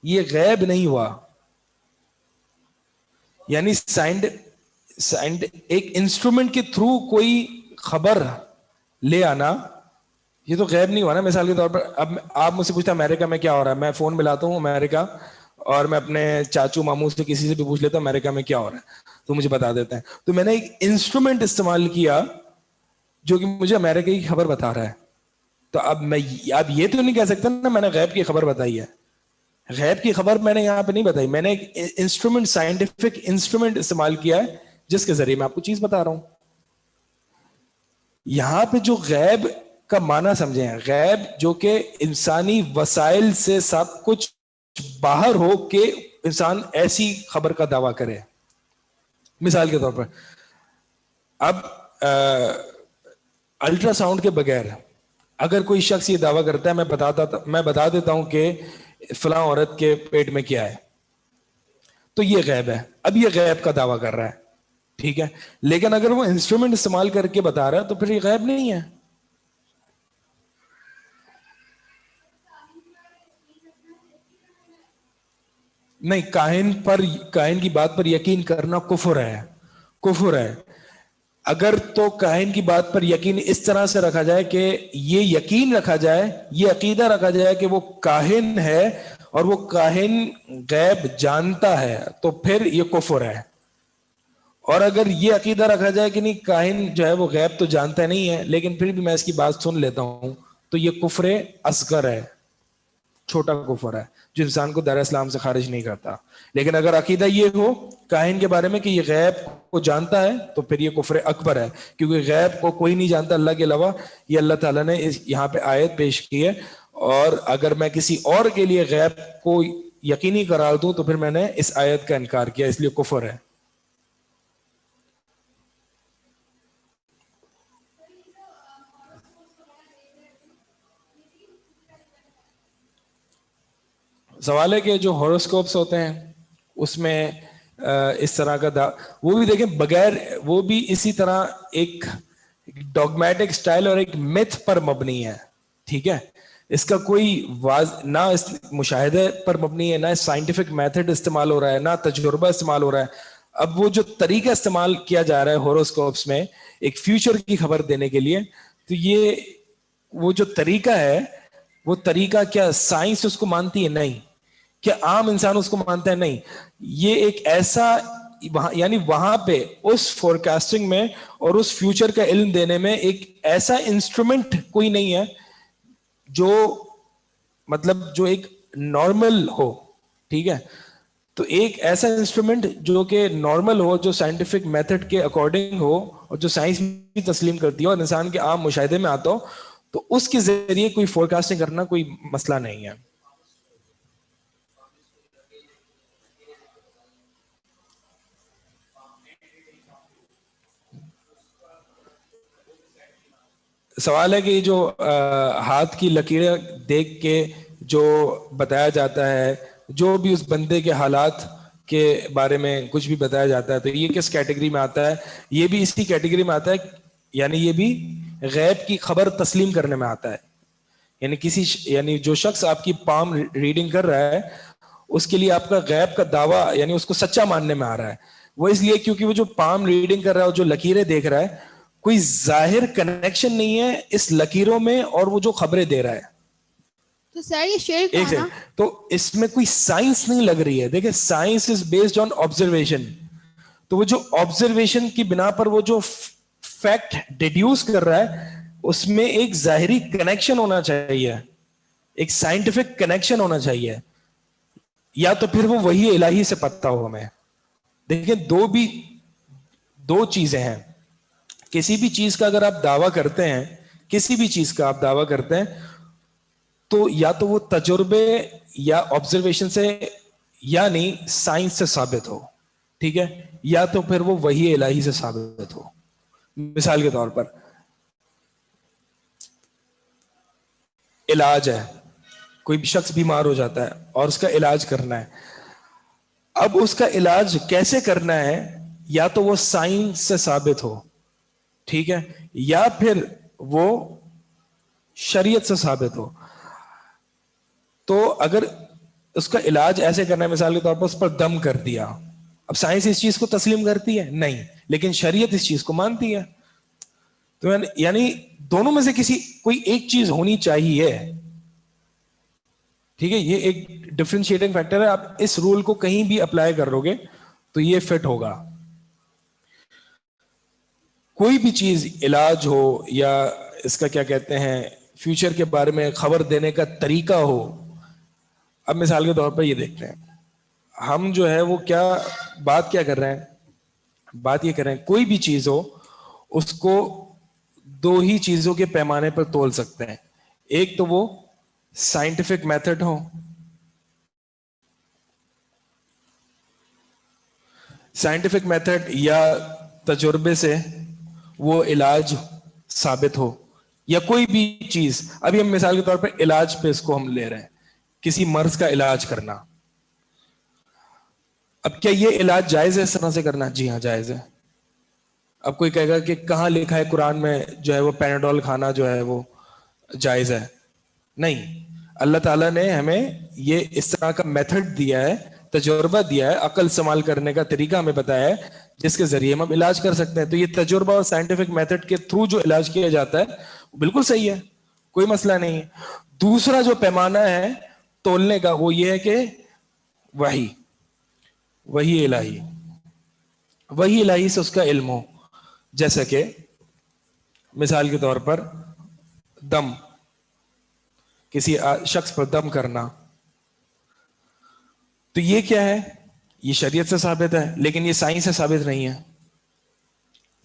یہ غیب نہیں ہوا. یعنی ایک انسٹرومنٹ کے تھرو کوئی خبر لے آنا، یہ تو غیب نہیں ہوا نا. مثال کے طور پر اب آپ مجھ سے پوچھتے ہیں امریکہ میں کیا ہو رہا ہے، میں فون ملاتا ہوں امریکہ اور میں اپنے چاچو ماموں سے کسی سے بھی پوچھ لیتا ہوں امریکہ میں کیا ہو رہا ہے، تو مجھے بتا دیتے ہیں. تو میں نے ایک انسٹرومنٹ استعمال کیا جو کہ مجھے امریکہ کی خبر بتا رہا ہے. تو اب یہ تو نہیں کہہ سکتا نا میں نے غیب کی خبر بتائی ہے. غیب کی خبر میں نے یہاں پہ نہیں بتائی، میں نے ایک انسٹرومنٹ، سائنٹیفک انسٹرومنٹ استعمال کیا ہے جس کے ذریعے میں آپ کو چیز بتا رہا ہوں. یہاں پہ جو غیب کا معنی سمجھیں، غیب جو کہ انسانی وسائل سے سب کچھ باہر ہو کہ انسان ایسی خبر کا دعویٰ کرے. مثال کے طور پر اب الٹرا ساؤنڈ کے بغیر اگر کوئی شخص یہ دعویٰ کرتا ہے، میں بتا دیتا ہوں کہ فلاں عورت کے پیٹ میں کیا ہے، تو یہ غیب ہے. اب یہ غیب کا دعویٰ کر رہا ہے، ٹھیک ہے، لیکن اگر وہ انسٹرومنٹ استعمال کر کے بتا رہا ہے تو پھر یہ غیب نہیں ہے. نہیں, کاہن کی بات پر یقین کرنا کفر ہے, کفر ہے. اگر تو کاہن کی بات پر یقین اس طرح سے رکھا جائے کہ یہ یقین رکھا جائے, یہ عقیدہ رکھا جائے کہ وہ کاہن ہے اور وہ کاہن غیب جانتا ہے, تو پھر یہ کفر ہے. اور اگر یہ عقیدہ رکھا جائے کہ نہیں, کاہن جو ہے وہ غیب تو جانتا نہیں ہے لیکن پھر بھی میں اس کی بات سن لیتا ہوں, تو یہ کفر اصغر ہے, چھوٹا کفر ہے جو انسان کو دار اسلام سے خارج نہیں کرتا. لیکن اگر عقیدہ یہ ہو کاہن کے بارے میں کہ یہ غیب کو جانتا ہے, تو پھر یہ کفر اکبر ہے, کیونکہ غیب کو کوئی نہیں جانتا اللہ کے علاوہ. یہ اللہ تعالیٰ نے یہاں پہ آیت پیش کی ہے, اور اگر میں کسی اور کے لیے غیب کو یقینی قرار دوں تو پھر میں نے اس آیت کا انکار کیا, اس لیے کفر ہے. سوال ہے کہ جو ہاروسکوپس ہوتے ہیں اس میں اس طرح کا وہ بھی دیکھیں بغیر, وہ بھی اسی طرح ایک ڈوگمیٹک سٹائل اور ایک میتھ پر مبنی ہے, ٹھیک ہے. اس کا کوئی نہ اس مشاہدے پر مبنی ہے, نہ سائنٹیفک میتھڈ استعمال ہو رہا ہے, نہ تجربہ استعمال ہو رہا ہے. اب وہ جو طریقہ استعمال کیا جا رہا ہے ہاروسکوپس میں ایک فیوچر کی خبر دینے کے لیے, تو یہ وہ جو طریقہ ہے وہ طریقہ کیا سائنس اس کو مانتی ہے؟ نہیں. کیا عام انسان اس کو مانتا ہے؟ نہیں. یہ ایک ایسا یعنی وہاں پہ اس فورکاسٹنگ میں اور اس فیوچر کا علم دینے میں ایک ایسا انسٹرومنٹ کوئی نہیں ہے جو مطلب جو ایک نارمل ہو, ٹھیک ہے. تو ایک ایسا انسٹرومنٹ جو کہ نارمل ہو, جو سائنٹیفک میتھڈ کے اکارڈنگ ہو اور جو سائنس بھی تسلیم کرتی ہے اور انسان کے عام مشاہدے میں آتا ہو, تو اس کے ذریعے کوئی فورکاسٹنگ کرنا کوئی مسئلہ نہیں ہے. سوال ہے کہ جو ہاتھ کی لکیریں دیکھ کے جو بتایا جاتا ہے, جو بھی اس بندے کے حالات کے بارے میں کچھ بھی بتایا جاتا ہے, تو یہ کس کیٹیگری میں آتا ہے؟ یہ بھی اسی کیٹیگری میں آتا ہے, یعنی یہ بھی غیب کی خبر تسلیم کرنے میں آتا ہے. یعنی جو شخص آپ کی پام ریڈنگ کر رہا ہے اس کے لیے آپ کا غیب کا دعویٰ یعنی اس کو سچا ماننے میں آ رہا ہے. وہ اس لیے کیونکہ وہ جو پام ریڈنگ کر رہا ہے اور جو لکیریں دیکھ رہا ہے, کوئی ظاہر کنیکشن نہیں ہے اس لکیروں میں اور وہ جو خبریں دے رہا ہے. تو سر یہ شرک ایک ہے نا؟ تو اس میں کوئی سائنس نہیں لگ رہی ہے. دیکھیں science is based on observation, تو وہ جو آبزرویشن کی بنا پر وہ جو فیکٹ ڈیڈیوس کر رہا ہے اس میں ایک ظاہری کنیکشن ہونا چاہیے, ایک سائنٹیفک کنیکشن ہونا چاہیے, یا تو پھر وہ وہی الہی سے پتہ ہو ہمیں. دیکھیں دو چیزیں ہیں. کسی بھی چیز کا اگر آپ دعویٰ کرتے ہیں, کسی بھی چیز کا آپ دعویٰ کرتے ہیں, تو یا تو وہ تجربے یا آبزرویشن سے یعنی سائنس سے ثابت ہو, ٹھیک ہے, یا تو پھر وہ وحی الہی سے ثابت ہو. مثال کے طور پر علاج ہے, کوئی بھی شخص بیمار ہو جاتا ہے اور اس کا علاج کرنا ہے. اب اس کا علاج کیسے کرنا ہے, یا تو وہ سائنس سے ثابت ہو, ٹھیک ہے, یا پھر وہ شریعت سے ثابت ہو. تو اگر اس کا علاج ایسے کرنا ہے, مثال کے طور پر اس پر دم کر دیا, اب سائنس اس چیز کو تسلیم کرتی ہے؟ نہیں, لیکن شریعت اس چیز کو مانتی ہے. تو یعنی دونوں میں سے کوئی ایک چیز ہونی چاہیے, ٹھیک ہے. یہ ایک ڈفرینشیٹنگ فیکٹر ہے. آپ اس رول کو کہیں بھی اپلائی کر لو گے تو یہ فٹ ہوگا. کوئی بھی چیز علاج ہو یا اس کا کیا کہتے ہیں فیوچر کے بارے میں خبر دینے کا طریقہ ہو. اب مثال کے طور پر یہ دیکھتے ہیں, ہم جو ہے وہ بات کیا کر رہے ہیں, بات یہ کر رہے ہیں کوئی بھی چیز ہو اس کو دو ہی چیزوں کے پیمانے پر تول سکتے ہیں. ایک تو وہ سائنٹیفک میتھڈ ہو, سائنٹیفک میتھڈ یا تجربے سے وہ علاج ثابت ہو, یا کوئی بھی چیز. ابھی ہم مثال کے طور پر علاج پہ اس کو ہم لے رہے ہیں, کسی مرض کا علاج کرنا. اب کیا یہ علاج جائز ہے اس طرح سے کرنا؟ جی ہاں جائز ہے. اب کوئی کہے گا کہ کہاں لکھا ہے قرآن میں جو ہے وہ پیناڈول کھانا جو ہے وہ جائز ہے؟ نہیں, اللہ تعالیٰ نے ہمیں یہ اس طرح کا میتھڈ دیا ہے تجربہ دیا ہے, عقل استعمال کرنے کا طریقہ ہمیں بتایا ہے جس کے ذریعے ہم علاج کر سکتے ہیں. تو یہ تجربہ اور سائنٹیفک میتھڈ کے تھرو جو علاج کیا جاتا ہے بالکل صحیح ہے, کوئی مسئلہ نہیں ہے. دوسرا جو پیمانہ ہے تولنے کا وہ یہ ہے کہ وہی الہی سے اس کا علم ہو. جیسا کہ مثال کے طور پر دم, کسی شخص پر دم کرنا, تو یہ کیا ہے؟ یہ شریعت سے ثابت ہے, لیکن یہ سائنس سے ثابت نہیں ہے.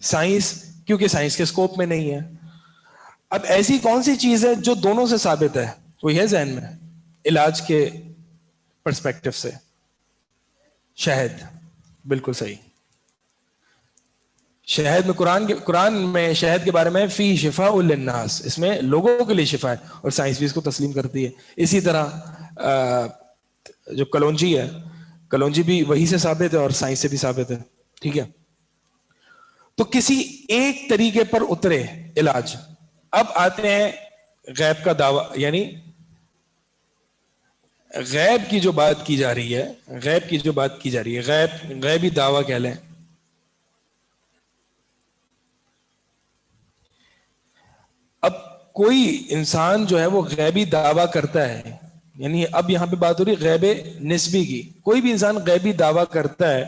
سائنس, کیونکہ سائنس کے اسکوپ میں نہیں ہے. اب ایسی کون سی چیز ہے جو دونوں سے ثابت ہے؟ کوئی ہے ذہن میں علاج کے پرسپیکٹو سے؟ شہد, بالکل صحیح. شہد میں قرآن میں شہد کے بارے میں فی شفاء للناس, اس میں لوگوں کے لیے شفا ہے, اور سائنس بھی اس کو تسلیم کرتی ہے. اسی طرح جو کلونجی ہے, کلونجی بھی وہی سے ثابت ہے اور سائنس سے بھی ثابت ہے. ٹھیک ہے, تو کسی ایک طریقے پر اترے علاج. اب آتے ہیں غیب کا دعویٰ, یعنی غیب کی جو بات کی جا رہی ہے, غیبی دعویٰ کہہ لیں. اب کوئی انسان جو ہے وہ غیبی دعویٰ کرتا ہے, یعنی اب یہاں پہ بات ہو رہی غیب نسبی کی. کوئی بھی انسان غیبی دعویٰ کرتا ہے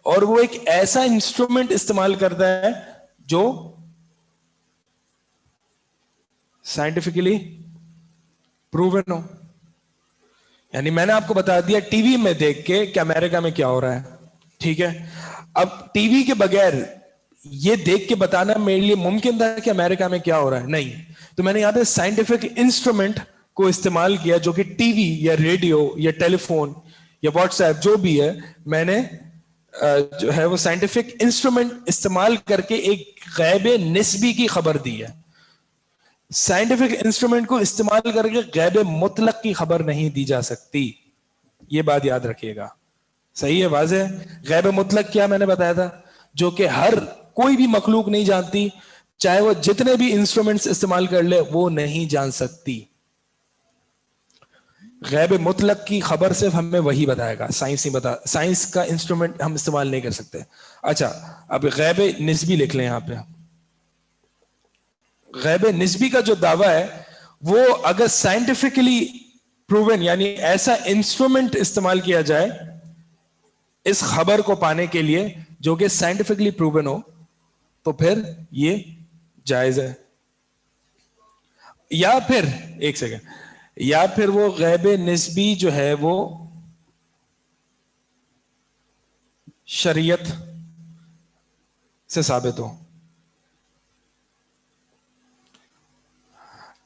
اور وہ ایک ایسا انسٹرومنٹ استعمال کرتا ہے جو سائنٹیفکلی پروون ہو. یعنی میں نے آپ کو بتا دیا ٹی وی میں دیکھ کے کہ امریکہ میں کیا ہو رہا ہے, ٹھیک ہے. اب ٹی وی کے بغیر یہ دیکھ کے بتانا میرے لیے ممکن تھا کہ امریکہ میں کیا ہو رہا ہے؟ نہیں. تو میں نے یہاں پہ سائنٹیفک انسٹرومنٹ کو استعمال کیا, جو کہ ٹی وی یا ریڈیو یا ٹیلی فون یا واٹس ایپ جو بھی ہے, میں نے جو ہے وہ سائنٹیفک انسٹرومنٹ استعمال کر کے ایک غیب نسبی کی خبر دی ہے. سائنٹیفک انسٹرومنٹ کو استعمال کر کے غیب مطلق کی خبر نہیں دی جا سکتی. یہ بات یاد رکھیے گا, صحیح ہے, واضح ہے. غیب مطلق کیا میں نے بتایا تھا, جو کہ کوئی بھی مخلوق نہیں جانتی, چاہے وہ جتنے بھی انسٹرومنٹس استعمال کر لے وہ نہیں جان سکتی. غیب مطلق کی خبر صرف ہمیں وہی بتائے گا, سائنس نہیں بتا. سائنس کا انسٹرومنٹ ہم استعمال نہیں کر سکتے. اچھا, اب غیب نسبی لکھ لیں یہاں پہ. غیب نسبی کا جو دعویٰ ہے وہ اگر سائنٹیفکلی پروون, یعنی ایسا انسٹرومنٹ استعمال کیا جائے اس خبر کو پانے کے لیے جو کہ سائنٹیفکلی پروون ہو, تو پھر یہ جائز ہے. یا پھر ایک سیکنڈ, یا پھر وہ غیب نسبی جو ہے وہ شریعت سے ثابت ہو.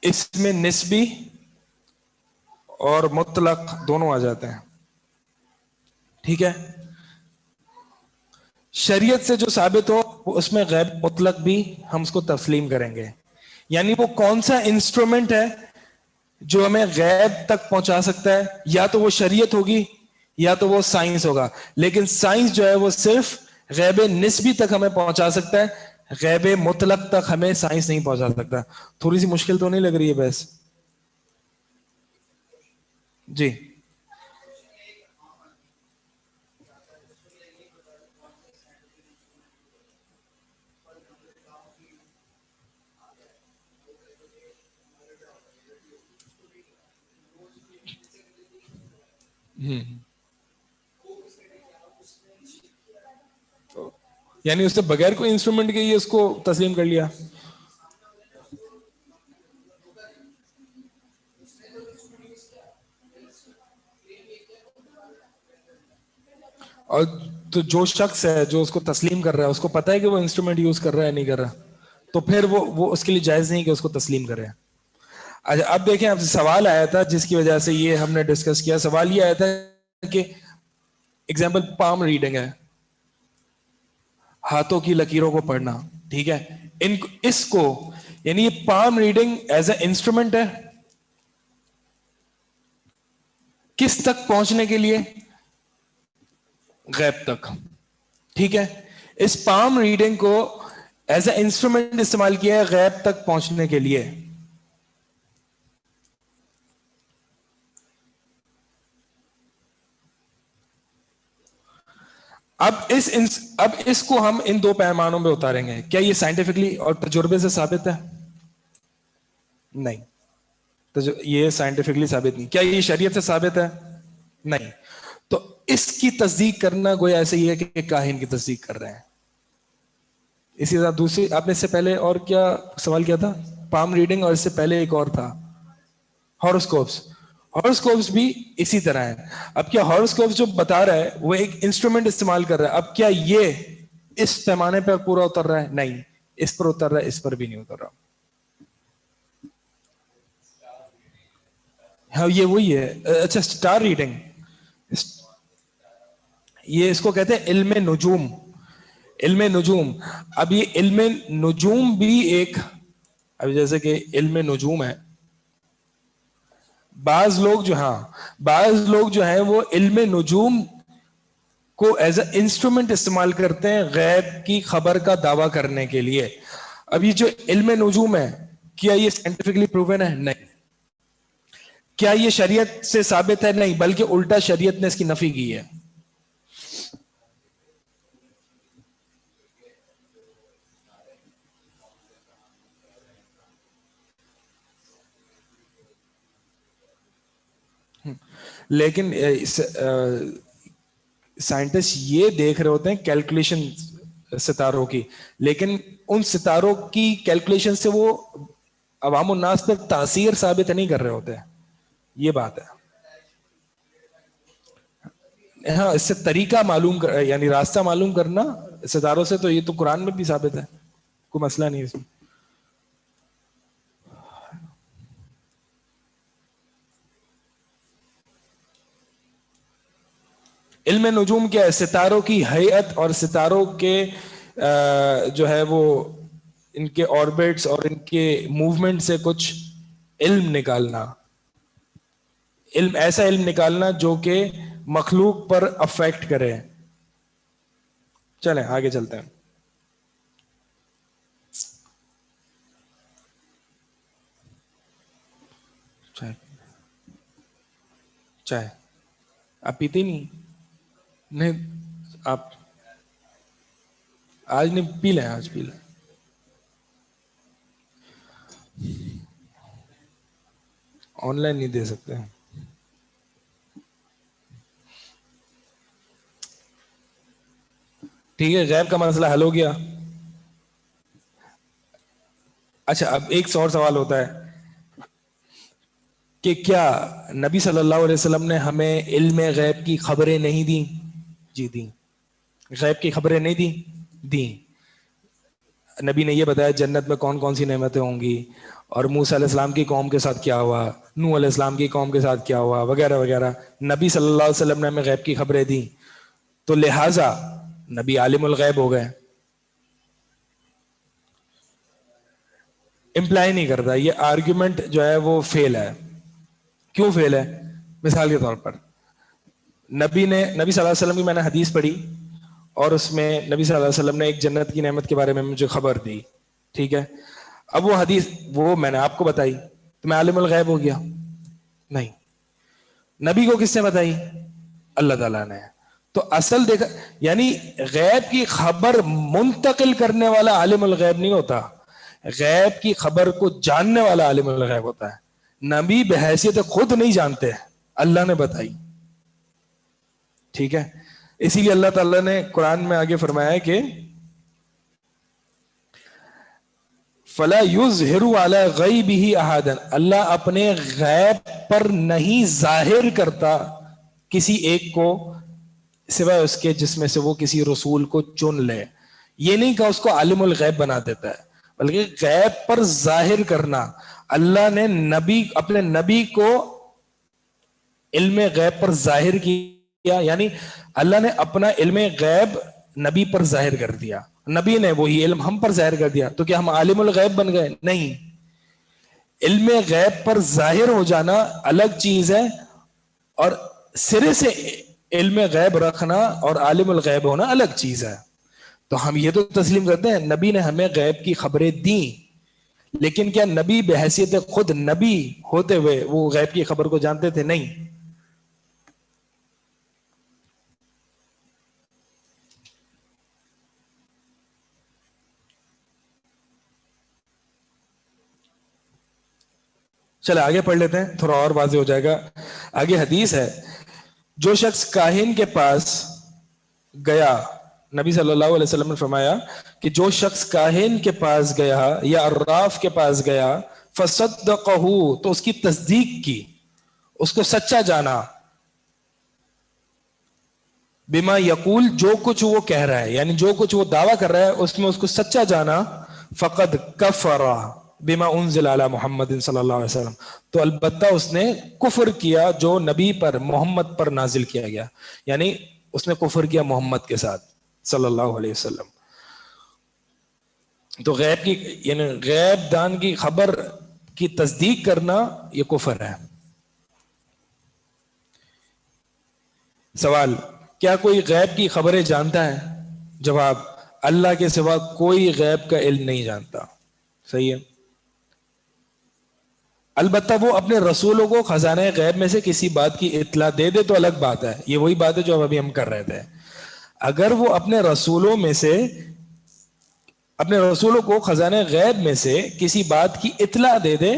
اس میں نسبی اور مطلق دونوں آ جاتے ہیں, ٹھیک ہے. شریعت سے جو ثابت ہو اس میں غیب مطلق بھی ہم اس کو تسلیم کریں گے. یعنی وہ کون سا انسٹرومنٹ ہے جو ہمیں غیب تک پہنچا سکتا ہے, یا تو وہ شریعت ہوگی یا تو وہ سائنس ہوگا. لیکن سائنس جو ہے وہ صرف غیب نسبی تک ہمیں پہنچا سکتا ہے, غیب مطلق تک ہمیں سائنس نہیں پہنچا سکتا. تھوڑی سی مشکل تو نہیں لگ رہی ہے بحث؟ جی یعنی اس نے بغیر کوئی انسٹرومنٹ کے یہ اس کو تسلیم کر لیا. اور تو جو شخص ہے جو اس کو تسلیم کر رہا ہے اس کو پتا ہے کہ وہ انسٹرومنٹ یوز کر رہا ہے نہیں کر رہا, تو پھر وہ اس کے لیے جائز نہیں کہ اس کو تسلیم کرے. اچھا, اب دیکھیں آپ سے سوال آیا تھا جس کی وجہ سے یہ ہم نے ڈسکس کیا. سوال یہ آیا تھا کہ ایگزامپل پام ریڈنگ ہے, ہاتھوں کی لکیروں کو پڑھنا, ٹھیک ہے. اس کو یعنی یہ palm reading as a instrument ہے کس تک پہنچنے کے لیے؟ غیب تک, ٹھیک ہے. اس پام ریڈنگ کو ایز اے انسٹرومنٹ استعمال کیا ہے غیب تک پہنچنے کے لیے. اب اس کو ہم ان دو پیمانوں میں اتاریں گے. کیا یہ سائنٹیفکلی اور تجربے سے ثابت ہے؟ نہیں. یہ سائنٹیفکلی ثابت نہیں. کیا یہ شریعت سے ثابت ہے؟ نہیں. تو اس کی تصدیق کرنا گویا ایسے ہی ہے کہ کاہن کی تصدیق کر رہے ہیں. اسی طرح دوسری, آپ نے اس سے پہلے اور کیا سوال کیا تھا؟ پام ریڈنگ, اور اس سے پہلے ایک اور تھا ہاروسکوپس. ہاروسکوپس بھی اسی طرح ہے. اب کیا ہاروسکوپس جو بتا رہا ہے وہ ایک انسٹرومنٹ استعمال کر رہا ہے, اب کیا یہ اس پیمانے پر پورا اتر رہا ہے؟ نہیں. اس پر اتر رہا ہے, اس پر بھی نہیں اتر رہا. ہاں یہ وہی ہے. اچھا, اسٹار ریڈنگ, یہ اس کو کہتے ہیں علم نجوم. علم نجوم. اب یہ علم نجوم بھی ایک, اب جیسے کہ علم نجوم ہے, بعض لوگ جو ہیں وہ علم نجوم کو ایز اے انسٹرومنٹ استعمال کرتے ہیں غیب کی خبر کا دعویٰ کرنے کے لیے. اب یہ جو علم نجوم ہے, کیا یہ سائنٹیفکلی پروون ہے؟ نہیں. کیا یہ شریعت سے ثابت ہے؟ نہیں, بلکہ الٹا شریعت نے اس کی نفی کی ہے. لیکن سائنٹسٹ یہ دیکھ رہے ہوتے ہیں کیلکولیشن ستاروں کی, لیکن ان ستاروں کی کیلکولیشن سے وہ عوام الناس پر تاثیر ثابت نہیں کر رہے ہوتے. یہ بات ہے. ہاں, اس سے طریقہ معلوم یعنی راستہ معلوم کرنا ستاروں سے, تو یہ تو قرآن میں بھی ثابت ہے, کوئی مسئلہ نہیں اس میں. علم نجوم کیا ہے؟ ستاروں کی ہیئت اور ستاروں کے جو ہے وہ ان کے آربٹس اور ان کے موومنٹ سے کچھ علم نکالنا. ایسا علم نکالنا جو کہ مخلوق پر افیکٹ کرے. چلیں آگے چلتے ہیں. چائے آپ پیتے نہیں؟ آپ آج نہیں پی لیں, آج پی لیں. آن لائن نہیں دے سکتے. ٹھیک ہے, غیب کا مسئلہ حل ہو گیا. اچھا, اب ایک اور سوال ہوتا ہے کہ کیا نبی صلی اللہ علیہ وسلم نے ہمیں علم غیب کی خبریں نہیں دیں؟ جی دیں. غیب کی خبریں نہیں دیں؟ دیں. نبی نے یہ بتایا جنت میں کون کون سی نعمتیں ہوں گی, اور موسیٰ علیہ السلام کی قوم کے ساتھ کیا ہوا, نوح علیہ السلام کی قوم کے ساتھ کیا ہوا, وغیرہ وغیرہ. نبی صلی اللہ علیہ وسلم نے ہمیں غیب کی خبریں دیں, تو لہٰذا نبی عالم الغیب ہو گئے. امپلائی نہیں کرتا. یہ آرگیومنٹ جو ہے وہ فیل ہے. کیوں فیل ہے؟ مثال کے طور پر نبی صلی اللہ علیہ وسلم کی میں نے حدیث پڑھی, اور اس میں نبی صلی اللہ علیہ وسلم نے ایک جنت کی نعمت کے بارے میں مجھے خبر دی. ٹھیک ہے, اب وہ حدیث وہ میں نے آپ کو بتائی, تو میں عالم الغیب ہو گیا؟ نہیں. نبی کو کس نے بتائی؟ اللہ تعالیٰ نے. تو اصل دیکھا, یعنی غیب کی خبر منتقل کرنے والا عالم الغیب نہیں ہوتا, غیب کی خبر کو جاننے والا عالم الغیب ہوتا ہے. نبی بحیثیت خود نہیں جانتے, اللہ نے بتائی. ٹھیک ہے, اسی لیے اللہ تعالیٰ نے قرآن میں آگے فرمایا کہ فلا یظہر علی غیبہ احدا, اللہ اپنے غیب پر نہیں ظاہر کرتا کسی ایک کو سوائے اس کے جس میں سے وہ کسی رسول کو چن لے. یہ نہیں کہ اس کو عالم الغیب بنا دیتا ہے, بلکہ غیب پر ظاہر کرنا. اللہ نے اپنے نبی کو علم غیب پر ظاہر کیا, یعنی اللہ نے اپنا علم غیب نبی پر ظاہر کر دیا, نبی نے وہی علم ہم پر ظاہر کر دیا. تو کیا ہم عالم الغیب بن گئے؟ نہیں. علم غیب پر ظاہر ہو جانا الگ چیز ہے, اور سرے سے علم غیب رکھنا اور عالم الغیب ہونا الگ چیز ہے. تو ہم یہ تو تسلیم کرتے ہیں نبی نے ہمیں غیب کی خبریں دیں, لیکن کیا نبی بحیثیت خود نبی ہوتے ہوئے وہ غیب کی خبر کو جانتے تھے؟ نہیں. چلے آگے پڑھ لیتے ہیں, تھوڑا اور واضح ہو جائے گا. آگے حدیث ہے, جو شخص کاہن کے پاس گیا, نبی صلی اللہ علیہ وسلم نے فرمایا کہ جو شخص کاہن کے پاس گیا یا عراف کے پاس گیا, فصدقہ, تو اس کی تصدیق کی, اس کو سچا جانا, بما یقول, جو کچھ وہ کہہ رہا ہے, یعنی جو کچھ وہ دعویٰ کر رہا ہے اس میں اس کو سچا جانا, فقد کفر بما انزل علی محمد صلی اللہ علیہ وسلم, تو البتہ اس نے کفر کیا جو نبی پر, محمد پر نازل کیا گیا, یعنی اس نے کفر کیا محمد کے ساتھ صلی اللہ علیہ وسلم. تو غیب کی, یعنی غیب دان کی خبر کی تصدیق کرنا یہ کفر ہے. سوال, کیا کوئی غیب کی خبریں جانتا ہے؟ جواب, اللہ کے سوا کوئی غیب کا علم نہیں جانتا. صحیح ہے. البتہ وہ اپنے رسولوں کو خزانہ غیب میں سے کسی بات کی اطلاع دے دے تو الگ بات ہے. یہ وہی بات ہے جو ابھی ہم کر رہے تھے. اگر وہ اپنے رسولوں میں سے, اپنے رسولوں کو خزانہ غیب میں سے کسی بات کی اطلاع دے دے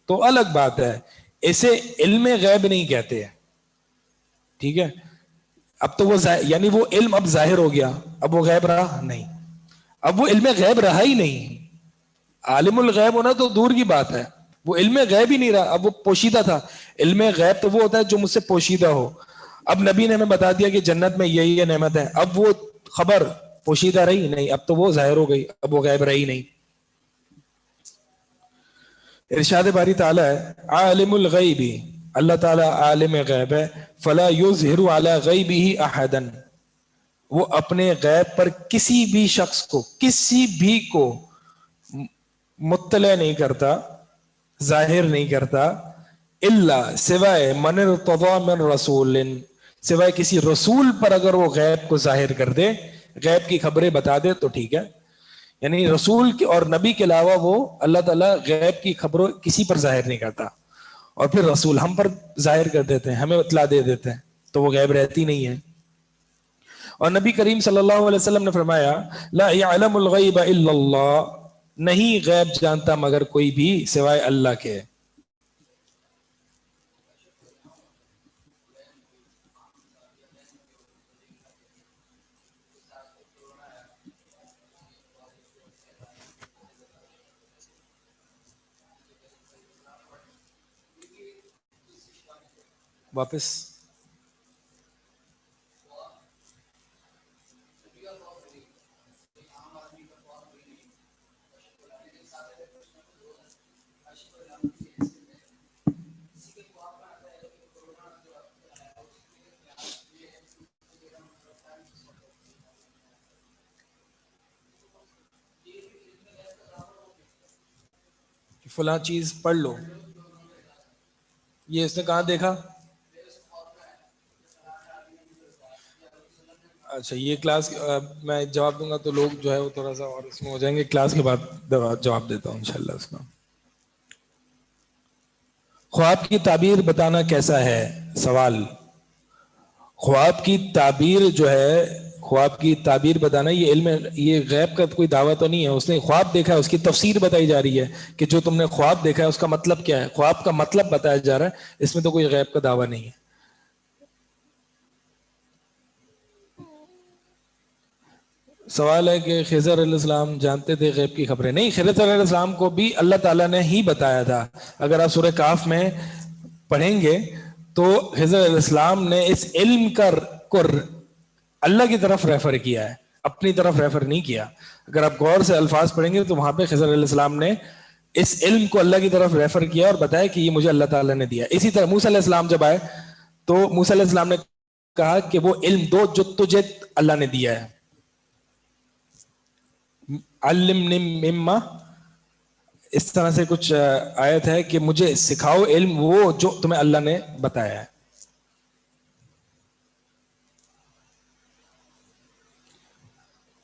تو الگ بات ہے. اسے علم غیب نہیں کہتے. ٹھیک ہے. اب تو وہ یعنی وہ علم اب ظاہر ہو گیا, اب وہ غیب رہا نہیں, اب وہ علم غیب رہا ہی نہیں. عالم الغیب ہونا تو دور کی بات ہے, وہ علم غیب ہی نہیں رہا, اب وہ پوشیدہ تھا. علم غیب تو وہ ہوتا ہے جو مجھ سے پوشیدہ ہو. اب نبی نے ہمیں بتا دیا کہ جنت میں یہی یہ نعمت ہے, اب وہ خبر پوشیدہ رہی نہیں, اب تو وہ ظاہر ہو گئی, اب وہ غیب رہی نہیں. ارشاد باری تعالی ہے, عالم الغیب, اللہ تعالیٰ عالم غیب ہے, فلا یظہر علی غیبہ احدا, وہ اپنے غیب پر کسی بھی شخص کو, کسی بھی کو مطلع نہیں کرتا, ظاہر نہیں کرتا, الا, سوائے, من ارتضی من رسول, سوائے کسی رسول پر اگر وہ غیب کو ظاہر کر دے, غیب کی خبریں بتا دے تو ٹھیک ہے. یعنی رسول اور نبی کے علاوہ وہ اللہ تعالیٰ غیب کی خبروں کسی پر ظاہر نہیں کرتا, اور پھر رسول ہم پر ظاہر کر دیتے ہیں, ہمیں اطلاع دے دیتے ہیں, تو وہ غیب رہتی نہیں ہے. اور نبی کریم صلی اللہ علیہ وسلم نے فرمایا, لا يعلم الغیب الا اللہ, نہیں غیب جانتا مگر کوئی بھی سوائے اللہ کے. واپس فلاں چیز پڑھ لو, یہ اس نے کہاں دیکھا؟ اچھا, یہ کلاس میں جواب دوں گا تو لوگ جو ہے وہ تھوڑا سا اور اس میں ہو جائیں گے, کلاس کے بعد جواب دیتا ہوں انشاءاللہ اس کا. خواب کی تعبیر بتانا کیسا ہے؟ سوال, خواب کی تعبیر جو ہے, خواب کی تعبیر بتانا یہ علم, یہ غیب کا کوئی دعویٰ تو نہیں ہے. اس نے خواب دیکھا ہے, اس کی تفسیر بتائی جا رہی ہے کہ جو تم نے خواب دیکھا ہے اس کا مطلب کیا ہے, خواب کا مطلب بتایا جا رہا ہے, اس میں تو کوئی غیب کا دعویٰ نہیں ہے. سوال ہے کہ خضر علیہ السلام جانتے تھے غیب کی خبریں؟ نہیں, خضر علیہ السلام کو بھی اللہ تعالیٰ نے ہی بتایا تھا. اگر آپ سورہ کاف میں پڑھیں گے تو خضر علیہ السلام نے اس علم کو اللہ کی طرف ریفر کیا ہے, اپنی طرف ریفر نہیں کیا. اگر آپ غور سے الفاظ پڑھیں گے تو وہاں پہ خضر علیہ السلام نے اس علم کو اللہ کی طرف ریفر کیا اور بتایا کہ یہ مجھے اللہ تعالیٰ نے دیا. اسی طرح موسیٰ علیہ السلام جب آئے تو موسیٰ علیہ السلام نے کہا کہ وہ علم دو جو تجھے اللہ نے دیا ہے, علمنی مما, اس طرح سے کچھ آیت ہے کہ مجھے سکھاؤ علم وہ جو تمہیں اللہ نے بتایا ہے.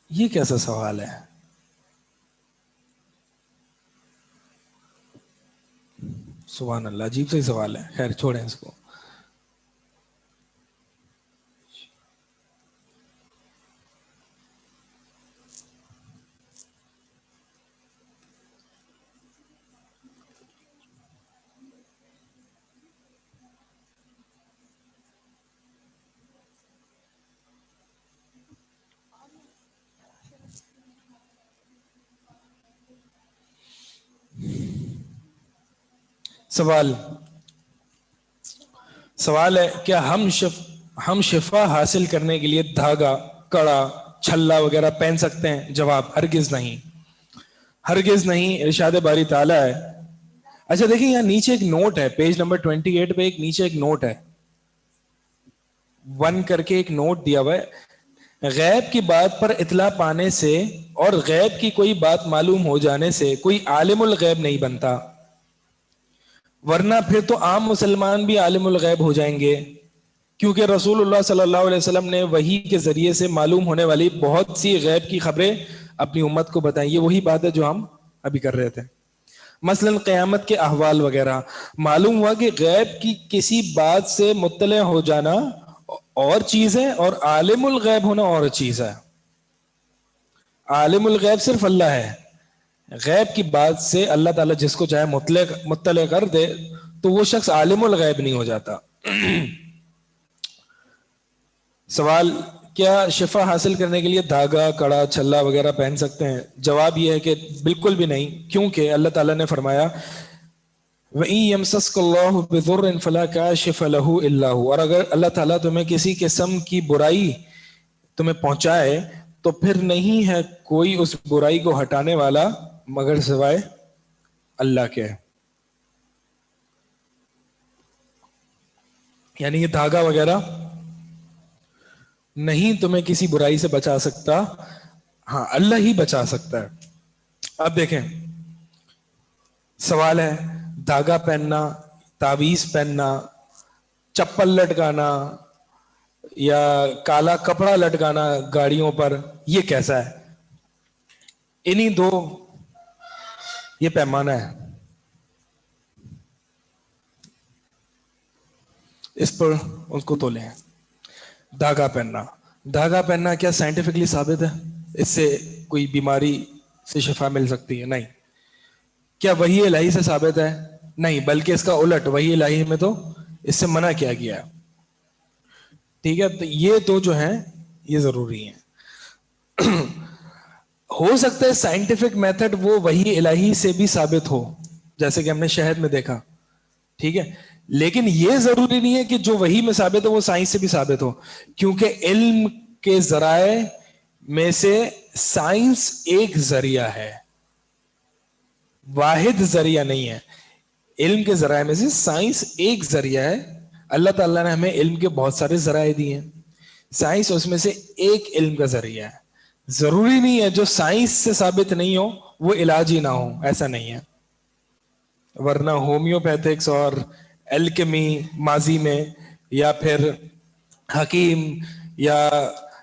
یہ کیسا سوال ہے؟ سبحان اللہ, عجیب سے ہی سوال ہے. خیر چھوڑیں اس کو. سوال ہے کیا ہم شفا حاصل کرنے کے لیے دھاگا، کڑا، چھلا وغیرہ پہن سکتے ہیں؟ جواب ہرگز نہیں، ہرگز نہیں، ارشاد باری تعالیٰ ہے. اچھا دیکھیں یہاں نیچے ایک نوٹ ہے، پیج نمبر 28 پہ ایک نیچے ایک نوٹ ہے، 1 کر کے ایک نوٹ دیا ہوا ہے. غیب کی بات پر اطلاع پانے سے اور غیب کی کوئی بات معلوم ہو جانے سے کوئی عالم الغیب نہیں بنتا، ورنہ پھر تو عام مسلمان بھی عالم الغیب ہو جائیں گے، کیونکہ رسول اللہ صلی اللہ علیہ وسلم نے وحی کے ذریعے سے معلوم ہونے والی بہت سی غیب کی خبریں اپنی امت کو بتائیں. یہ وہی بات ہے جو ہم ابھی کر رہے تھے. مثلا قیامت کے احوال وغیرہ. معلوم ہوا کہ غیب کی کسی بات سے مطلع ہو جانا اور چیز ہے اور عالم الغیب ہونا اور چیز ہے. عالم الغیب صرف اللہ ہے. غیب کی بات سے اللہ تعالیٰ جس کو چاہے مطلع کر دے تو وہ شخص عالم الغیب نہیں ہو جاتا. سوال کیا شفا حاصل کرنے کے لیے دھاگا، کڑا، چھلا وغیرہ پہن سکتے ہیں؟ جواب یہ ہے کہ بالکل بھی نہیں، کیونکہ اللہ تعالیٰ نے فرمایا وَإِن يَمْسَسْكَ اللَّهُ بِضُرٍّ فَلَا كَاشِفَ لَهُ إِلَّا هُوَ. اور اگر اللہ تعالیٰ تمہیں کسی قسم کی برائی تمہیں پہنچائے تو پھر نہیں ہے کوئی اس برائی کو ہٹانے والا مگر سوائے اللہ کے. یعنی یہ دھاگا وغیرہ نہیں تمہیں کسی برائی سے بچا سکتا، ہاں اللہ ہی بچا سکتا ہے. اب دیکھیں سوال ہے دھاگا پہننا، تعویذ پہننا، چپل لٹکانا یا کالا کپڑا لٹکانا گاڑیوں پر، یہ کیسا ہے؟ انہی دو یہ پیمانہ ہے، اس پر ان کو تولے ہیں. دھاگا پہننا کیا سائنٹیفکلی ثابت ہے اس سے کوئی بیماری سے شفا مل سکتی ہے؟ نہیں. کیا وحی الہی سے ثابت ہے؟ نہیں، بلکہ اس کا الٹ وحی الہی میں تو اس سے منع کیا گیا ہے. ٹھیک ہے، تو یہ دو جو ہیں یہ ضروری ہیں. ہو سکتا ہے سائنٹیفک میتھڈ وہ وحی الہی سے بھی ثابت ہو، جیسے کہ ہم نے شہد میں دیکھا، ٹھیک ہے، لیکن یہ ضروری نہیں ہے کہ جو وحی میں ثابت ہو وہ سائنس سے بھی ثابت ہو، کیونکہ علم کے ذرائع میں سے سائنس ایک ذریعہ ہے، واحد ذریعہ نہیں ہے. علم کے ذرائع میں سے سائنس ایک ذریعہ ہے. اللہ تعالیٰ نے ہمیں علم کے بہت سارے ذرائع دیے ہیں، سائنس اس میں سے ایک علم کا ذریعہ ہے. ضروری نہیں ہے جو سائنس سے ثابت نہیں ہو وہ علاج ہی نہ ہو، ایسا نہیں ہے. ورنہ ہومیوپیتھکس اور الکیمی ماضی میں، یا پھر حکیم، یا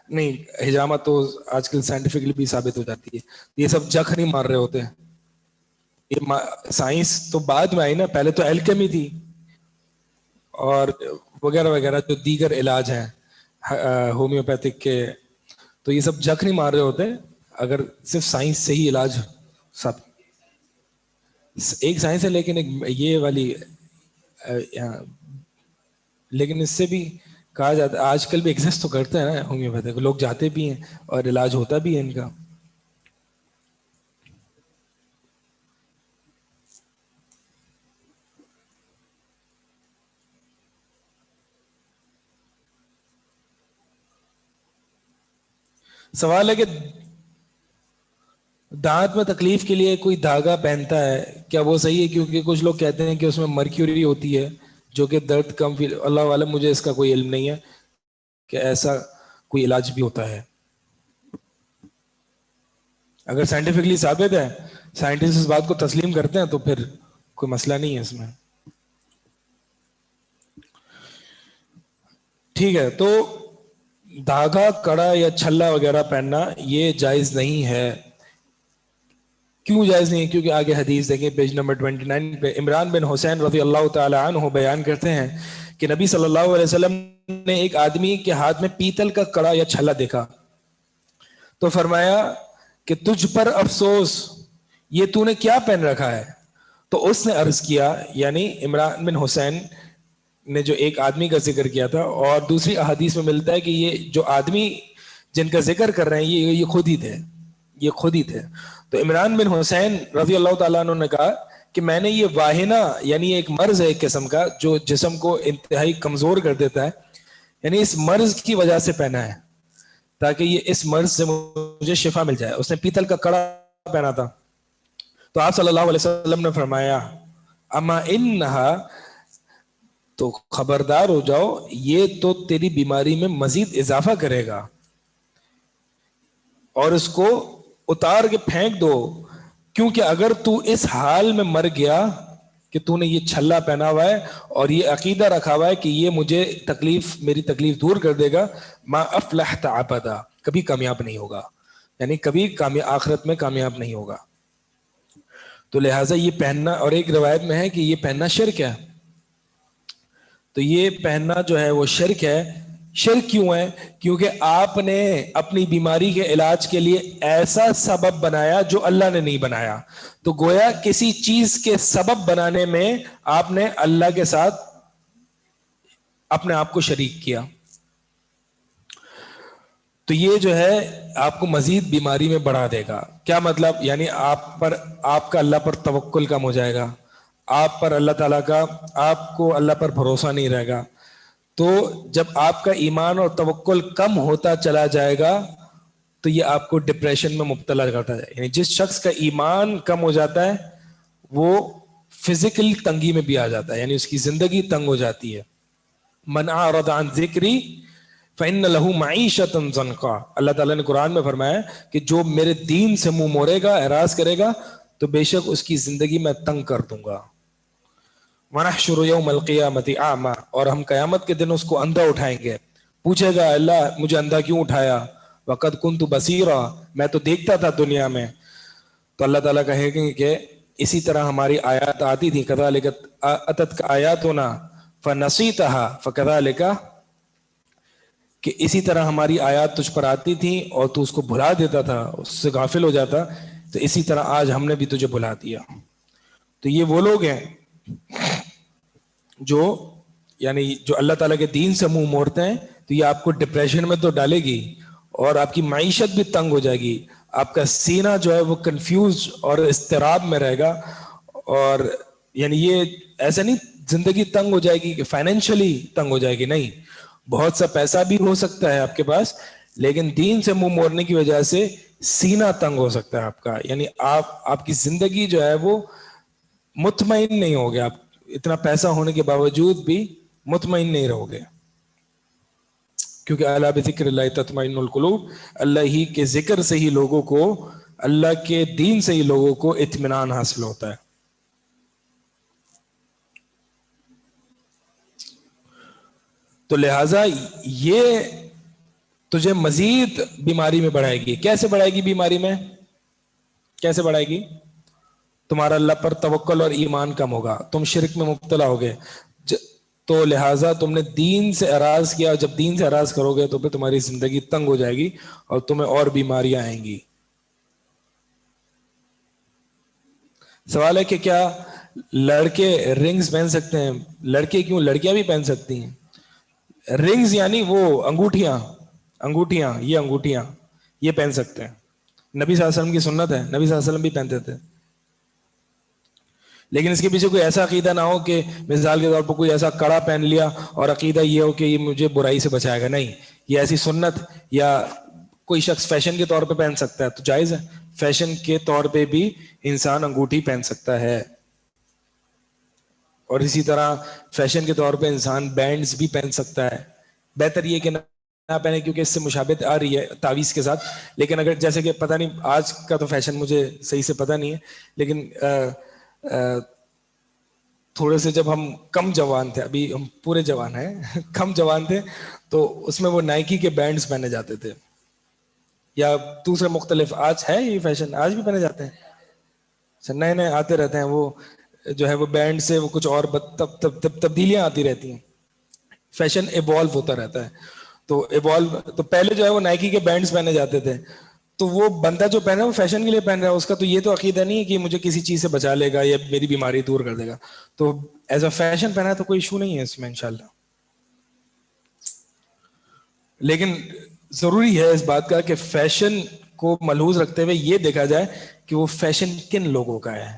نہیں حجامت تو آج کل سائنٹیفکلی بھی ثابت ہو جاتی ہے، یہ سب جخ نہیں مار رہے ہوتے. سائنس تو بعد میں آئی نا، پہلے تو الکیمی تھی اور وغیرہ وغیرہ جو دیگر علاج ہیں ہومیوپیتھک کے، تو یہ سب جخ نہیں مار رہے ہوتے اگر صرف سائنس سے ہی علاج. سب ایک سائنس ہے لیکن ایک یہ والی، لیکن اس سے بھی کہا جاتا ہے آج کل بھی ایگزسٹ تو کرتے ہیں نا ہومیوپیتھک، لوگ جاتے بھی ہیں اور علاج ہوتا بھی ہے ان کا. سوال ہے کہ دانت میں تکلیف کے لیے کوئی دھاگا پہنتا ہے، کیا وہ صحیح ہے؟ کیونکہ کچھ لوگ کہتے ہیں کہ اس میں مرکیوری ہوتی ہے جو کہ درد کم فیل. اللہ عالم، مجھے اس کا کوئی علم نہیں ہے کہ ایسا کوئی علاج بھی ہوتا ہے. اگر سائنٹیفکلی ثابت ہے، سائنٹسٹ اس بات کو تسلیم کرتے ہیں تو پھر کوئی مسئلہ نہیں ہے اس میں. ٹھیک ہے، تو دھاگا، کڑا یا چھلا وغیرہ پہننا یہ جائز نہیں ہے. کیوں جائز نہیں ہے؟ کیونکہ آگے حدیث دیکھیں پیج نمبر 29 پہ. عمران بن حسین رضی اللہ تعالی عنہ بیان کرتے ہیں کہ نبی صلی اللہ علیہ وسلم نے ایک آدمی کے ہاتھ میں پیتل کا کڑا یا چھلا دیکھا تو فرمایا کہ تجھ پر افسوس، یہ تو نے کیا پہن رکھا ہے؟ تو اس نے عرض کیا، یعنی عمران بن حسین نے جو ایک آدمی کا ذکر کیا تھا، اور دوسری احادیث میں ملتا ہے کہ یہ جو آدمی جن کا ذکر کر رہے ہیں یہ خود ہی تھے. تو عمران بن حسین رضی اللہ تعالیٰ عنہ نے کہا کہ میں نے یہ واہنا یعنی ایک مرض ہے ایک قسم کا جو جسم کو انتہائی کمزور کر دیتا ہے، یعنی اس مرض کی وجہ سے پہنا ہے تاکہ یہ اس مرض سے مجھے شفا مل جائے. اس نے پیتل کا کڑا پہنا تھا. تو آپ صلی اللہ علیہ وسلم نے فرمایا اما انہا، تو خبردار ہو جاؤ یہ تو تیری بیماری میں مزید اضافہ کرے گا، اور اس کو اتار کے پھینک دو، کیونکہ اگر تو اس حال میں مر گیا کہ تو نے یہ چھلا پہنا ہوا ہے اور یہ عقیدہ رکھا ہوا ہے کہ یہ مجھے میری تکلیف دور کر دے گا، ما افلحت ابدا، کبھی کامیاب نہیں ہوگا، یعنی کبھی آخرت میں کامیاب نہیں ہوگا. تو لہٰذا یہ پہننا، اور ایک روایت میں ہے کہ یہ پہننا شرک ہے. تو یہ پہننا جو ہے وہ شرک ہے. شرک کیوں ہے؟ کیونکہ آپ نے اپنی بیماری کے علاج کے لیے ایسا سبب بنایا جو اللہ نے نہیں بنایا. تو گویا کسی چیز کے سبب بنانے میں آپ نے اللہ کے ساتھ اپنے آپ کو شریک کیا. تو یہ جو ہے آپ کو مزید بیماری میں بڑھا دے گا. کیا مطلب؟ یعنی آپ کا اللہ پر توکل کم ہو جائے گا، آپ پر اللہ تعالیٰ کا، آپ کو اللہ پر بھروسہ نہیں رہے گا. تو جب آپ کا ایمان اور توکل کم ہوتا چلا جائے گا تو یہ آپ کو ڈپریشن میں مبتلا کرتا ہے. یعنی جس شخص کا ایمان کم ہو جاتا ہے وہ فزیکل تنگی میں بھی آ جاتا ہے، یعنی اس کی زندگی تنگ ہو جاتی ہے. من اعرض عن ذکری فإن له معیشۃ ضنکا، اللہ تعالیٰ نے قرآن میں فرمایا کہ جو میرے دین سے منہ موڑے گا، اعراض کرے گا، تو بے شک اس کی زندگی میں تنگ کر دوں گا. وَنَحْشُرُ يَوْمَ الْقِيَامَةِ أَعْمَى، اور ہم قیامت کے دن اس کو اندھا اٹھائیں گے. پوچھے گا اللہ مجھے اندھا کیوں اٹھایا؟ وَقَدْ كُنْتُ بَصِيرًا، میں تو دیکھتا تھا دنیا میں. تو اللہ تعالیٰ کہے گا کہ اسی طرح ہماری آیات آتی تھی، كَذَلِكَ أَتَتْكَ آيَاتُنَا فَنَسِيتَهَا فَكَذَلِكَ، کہ اسی طرح ہماری آیات تجھ پر آتی تھیں اور تو اس کو بھلا دیتا تھا، اس سے غافل ہو جاتا، تو اسی طرح آج ہم نے بھی تجھے بھلا دیا. تو یہ وہ لوگ ہیں جو اللہ تعالیٰ کے دین سے منہ موڑتے ہیں. تو یہ آپ کو ڈپریشن میں تو ڈالے گی اور آپ کی معیشت بھی تنگ ہو جائے گی. آپ کا سینہ جو ہے وہ کنفیوز اور اضطراب میں رہے گا. اور یعنی یہ ایسا نہیں زندگی تنگ ہو جائے گی کہ فائنینشلی تنگ ہو جائے گی، نہیں، بہت سا پیسہ بھی ہو سکتا ہے آپ کے پاس، لیکن دین سے منہ موڑنے کی وجہ سے سینہ تنگ ہو سکتا ہے آپ کا. یعنی آپ کی زندگی جو ہے وہ مطمئن نہیں ہوگے، آپ اتنا پیسہ ہونے کے باوجود بھی مطمئن نہیں رہو گے. کیونکہ الا بذکر اللہ تطمئن القلوب، اللہ ہی کے ذکر سے ہی لوگوں کو، اللہ کے دین سے ہی لوگوں کو اطمینان حاصل ہوتا ہے. تو لہٰذا یہ تجھے مزید بیماری میں بڑھائے گی. کیسے بڑھائے گی بیماری میں؟ کیسے بڑھائے گی؟ تمہارا اللہ پر توکل اور ایمان کم ہوگا، تم شرک میں مبتلا ہوگے، تو لہٰذا تم نے دین سے اعراض کیا. جب دین سے اعراض کرو گے تو پھر تمہاری زندگی تنگ ہو جائے گی اور تمہیں اور بیماریاں آئیں گی. سوال ہے کہ کیا لڑکے رنگز پہن سکتے ہیں؟ لڑکے کیوں، لڑکیاں بھی پہن سکتی ہیں. رنگز یعنی وہ انگوٹھیاں یہ پہن سکتے ہیں. نبی صلی اللہ علیہ وسلم کی سنت ہے، نبی صلی اللہ علیہ وسلم بھی پہنتے تھے. لیکن اس کے پیچھے کوئی ایسا عقیدہ نہ ہو کہ مثال کے طور پر کوئی ایسا کڑا پہن لیا اور عقیدہ یہ ہو کہ یہ مجھے برائی سے بچائے گا. نہیں، یہ ایسی سنت، یا کوئی شخص فیشن کے طور پہ پہن سکتا ہے تو جائز ہے. فیشن کے طور پہ بھی انسان انگوٹھی پہن سکتا ہے، اور اسی طرح فیشن کے طور پہ انسان بینڈز بھی پہن سکتا ہے. بہتر یہ کہ نہ پہنے کیونکہ اس سے مشابہت آ رہی ہے تعویذ کے ساتھ. لیکن اگر جیسے کہ پتہ نہیں، آج کا تو فیشن مجھے صحیح سے پتہ نہیں ہے، لیکن تھوڑے سے جب ہم کم جوان تھے، ابھی ہم پورے جوان ہیں کم جوان تھے، تو اس میں وہ نائکی کے بینڈز پہنے جاتے تھے یا دوسرے مختلف. آج ہے یہ فیشن، آج بھی پہنے جاتے ہیں، نئے نئے آتے رہتے ہیں. وہ جو ہے وہ بینڈ سے وہ کچھ اور تبدیلیاں آتی رہتی ہیں. فیشن ایوالو ہوتا رہتا ہے. تو پہلے جو ہے وہ نائکی کے بینڈز پہنے جاتے تھے. تو وہ بندہ جو پہنا ہے وہ فیشن کے لیے پہن رہا ہے، اس کا تو یہ تو عقیدہ نہیں ہے کہ مجھے کسی چیز سے بچا لے گا یا میری بیماری دور کر دے گا. تو ایز اے فیشن پہنا ہے تو کوئی ایشو نہیں ہے اس میں انشاءاللہ. لیکن ضروری ہے اس بات کا کہ فیشن کو ملحوظ رکھتے ہوئے یہ دیکھا جائے کہ وہ فیشن کن لوگوں کا ہے.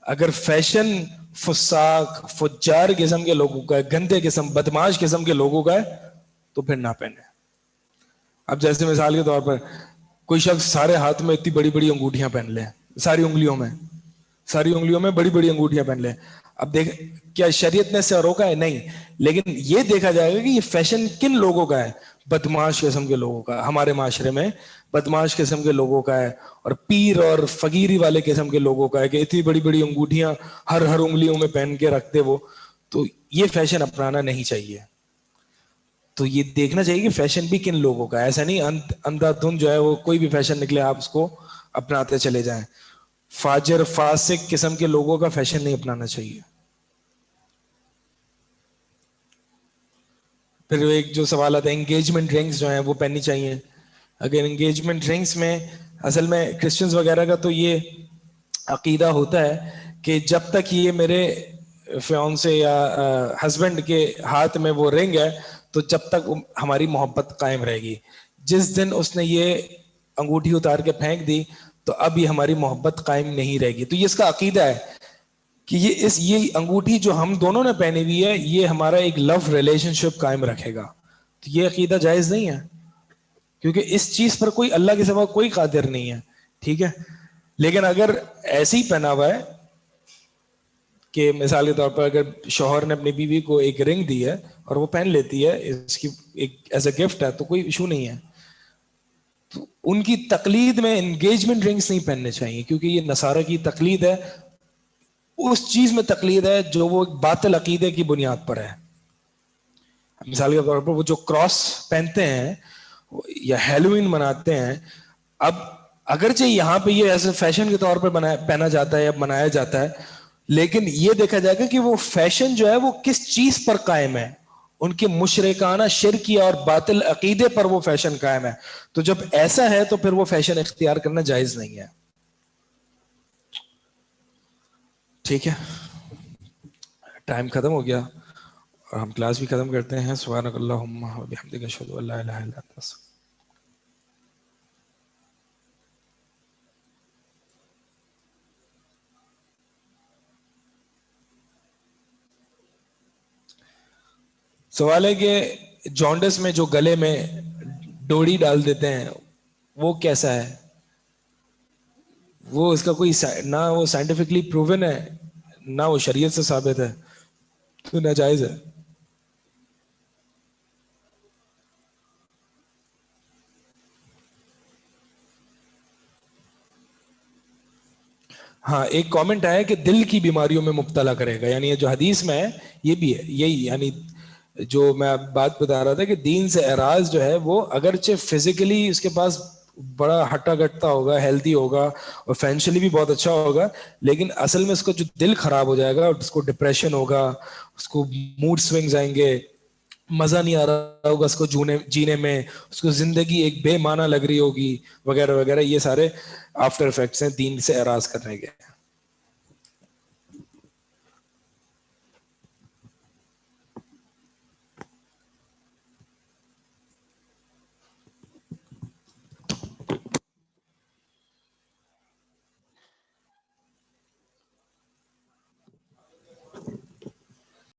اگر فیشن فساق فجار قسم کے لوگوں کا ہے, گندے قسم بدماش قسم کے لوگوں کا ہے, تو پھر نہ پہنے. اب جیسے مثال کے طور پر کوئی شخص سارے ہاتھ میں اتنی بڑی بڑی انگوٹھیاں پہن لے, ساری انگلیوں میں بڑی بڑی انگوٹھیاں پہن لے. اب دیکھ, کیا شریعت نے اسے روکا ہے؟ نہیں. لیکن یہ دیکھا جائے گا کہ یہ فیشن کن لوگوں کا ہے, بدماش قسم کے لوگوں کا. ہمارے معاشرے میں بدماش قسم کے لوگوں کا ہے, اور پیر اور فقیری والے قسم کے لوگوں کا ہے کہ اتنی بڑی بڑی انگوٹھیاں ہر انگلیوں میں پہن کے رکھتے وہ. تو یہ فیشن اپنانا نہیں چاہیے. تو یہ دیکھنا چاہیے کہ فیشن بھی کن لوگوں کا ہے. ایسا نہیں اندھا دھند جو ہے وہ کوئی بھی فیشن نکلے آپ اس کو اپناتے چلے جائیں. فاجر فاسق قسم کے لوگوں کا فیشن نہیں اپنانا چاہیے. پھر ایک جو سوال آتا ہے, انگیجمنٹ رنگز جو ہیں وہ پہننی چاہیے. اگر انگیجمنٹ رنگز میں اصل میں کرسچنز وغیرہ کا تو یہ عقیدہ ہوتا ہے کہ جب تک یہ میرے فیونسے یا ہسبینڈ کے ہاتھ میں وہ رنگ ہے تو جب تک ہماری محبت قائم رہے گی. جس دن اس نے یہ انگوٹھی اتار کے پھینک دی تو اب یہ ہماری محبت قائم نہیں رہے گی. تو یہ اس کا عقیدہ ہے کہ یہ انگوٹھی جو ہم دونوں نے پہنی ہوئی ہے یہ ہمارا ایک لو ریلیشن شپ قائم رکھے گا. تو یہ عقیدہ جائز نہیں ہے, کیونکہ اس چیز پر کوئی اللہ کے سوا کوئی قادر نہیں ہے. ٹھیک ہے, لیکن اگر ایسے ہی پہنا ہوا ہے کہ مثال کے طور پر اگر شوہر نے اپنی بیوی کو ایک رنگ دی ہے اور وہ پہن لیتی ہے اس کی ایک ایز اے گفٹ ہے تو کوئی ایشو نہیں ہے. تو ان کی تقلید میں انگیجمنٹ رنگز نہیں پہننے چاہیے, کیونکہ یہ نصارہ کی تقلید ہے, اس چیز میں تقلید ہے جو وہ باطل عقیدے کی بنیاد پر ہے. مثال کے طور پر وہ جو کراس پہنتے ہیں یا ہیلوئن مناتے ہیں, اب اگرچہ یہاں پہ یہ ایسے فیشن کے طور پر پہنا جاتا ہے یا منایا جاتا ہے, لیکن یہ دیکھا جائے گا کہ وہ فیشن جو ہے وہ کس چیز پر قائم ہے. ان کے مشرکانہ شرکیہ اور باطل عقیدے پر وہ فیشن قائم ہے. تو جب ایسا ہے تو پھر وہ فیشن اختیار کرنا جائز نہیں ہے. ٹھیک ہے, ٹائم ختم ہو گیا اور ہم کلاس بھی ختم کرتے ہیں. سبحانک اللہم و بحمدک اشہد ان لا الہ الا انت. سوال ہے کہ جانڈس میں جو گلے میں ڈوری ڈال دیتے ہیں وہ کیسا ہے؟ وہ اس کا کوئی نہ وہ سائنٹیفکلی پروون ہے نہ وہ شریعت سے ثابت ہے, تو ناجائز ہے. ہاں, ایک کامنٹ آیا کہ دل کی بیماریوں میں مبتلا کرے گا, یعنی جو حدیث میں ہے یہ بھی ہے یہی, یعنی جو میں بات بتا رہا تھا کہ دین سے اعراض جو ہے وہ اگرچہ فزیکلی اس کے پاس بڑا ہٹا کٹتا ہوگا, ہیلدی ہوگا اور فائنینشلی بھی بہت اچھا ہوگا, لیکن اصل میں اس کا جو دل خراب ہو جائے گا, اس کو ڈپریشن ہوگا, اس کو موڈ سوئنگز آئیں گے, مزہ نہیں آ رہا ہوگا اس کو جینے میں, اس کو زندگی ایک بے معنی لگ رہی ہوگی وغیرہ وغیرہ. یہ سارے آفٹر افیکٹس ہیں دین سے اعراض کرنے کے.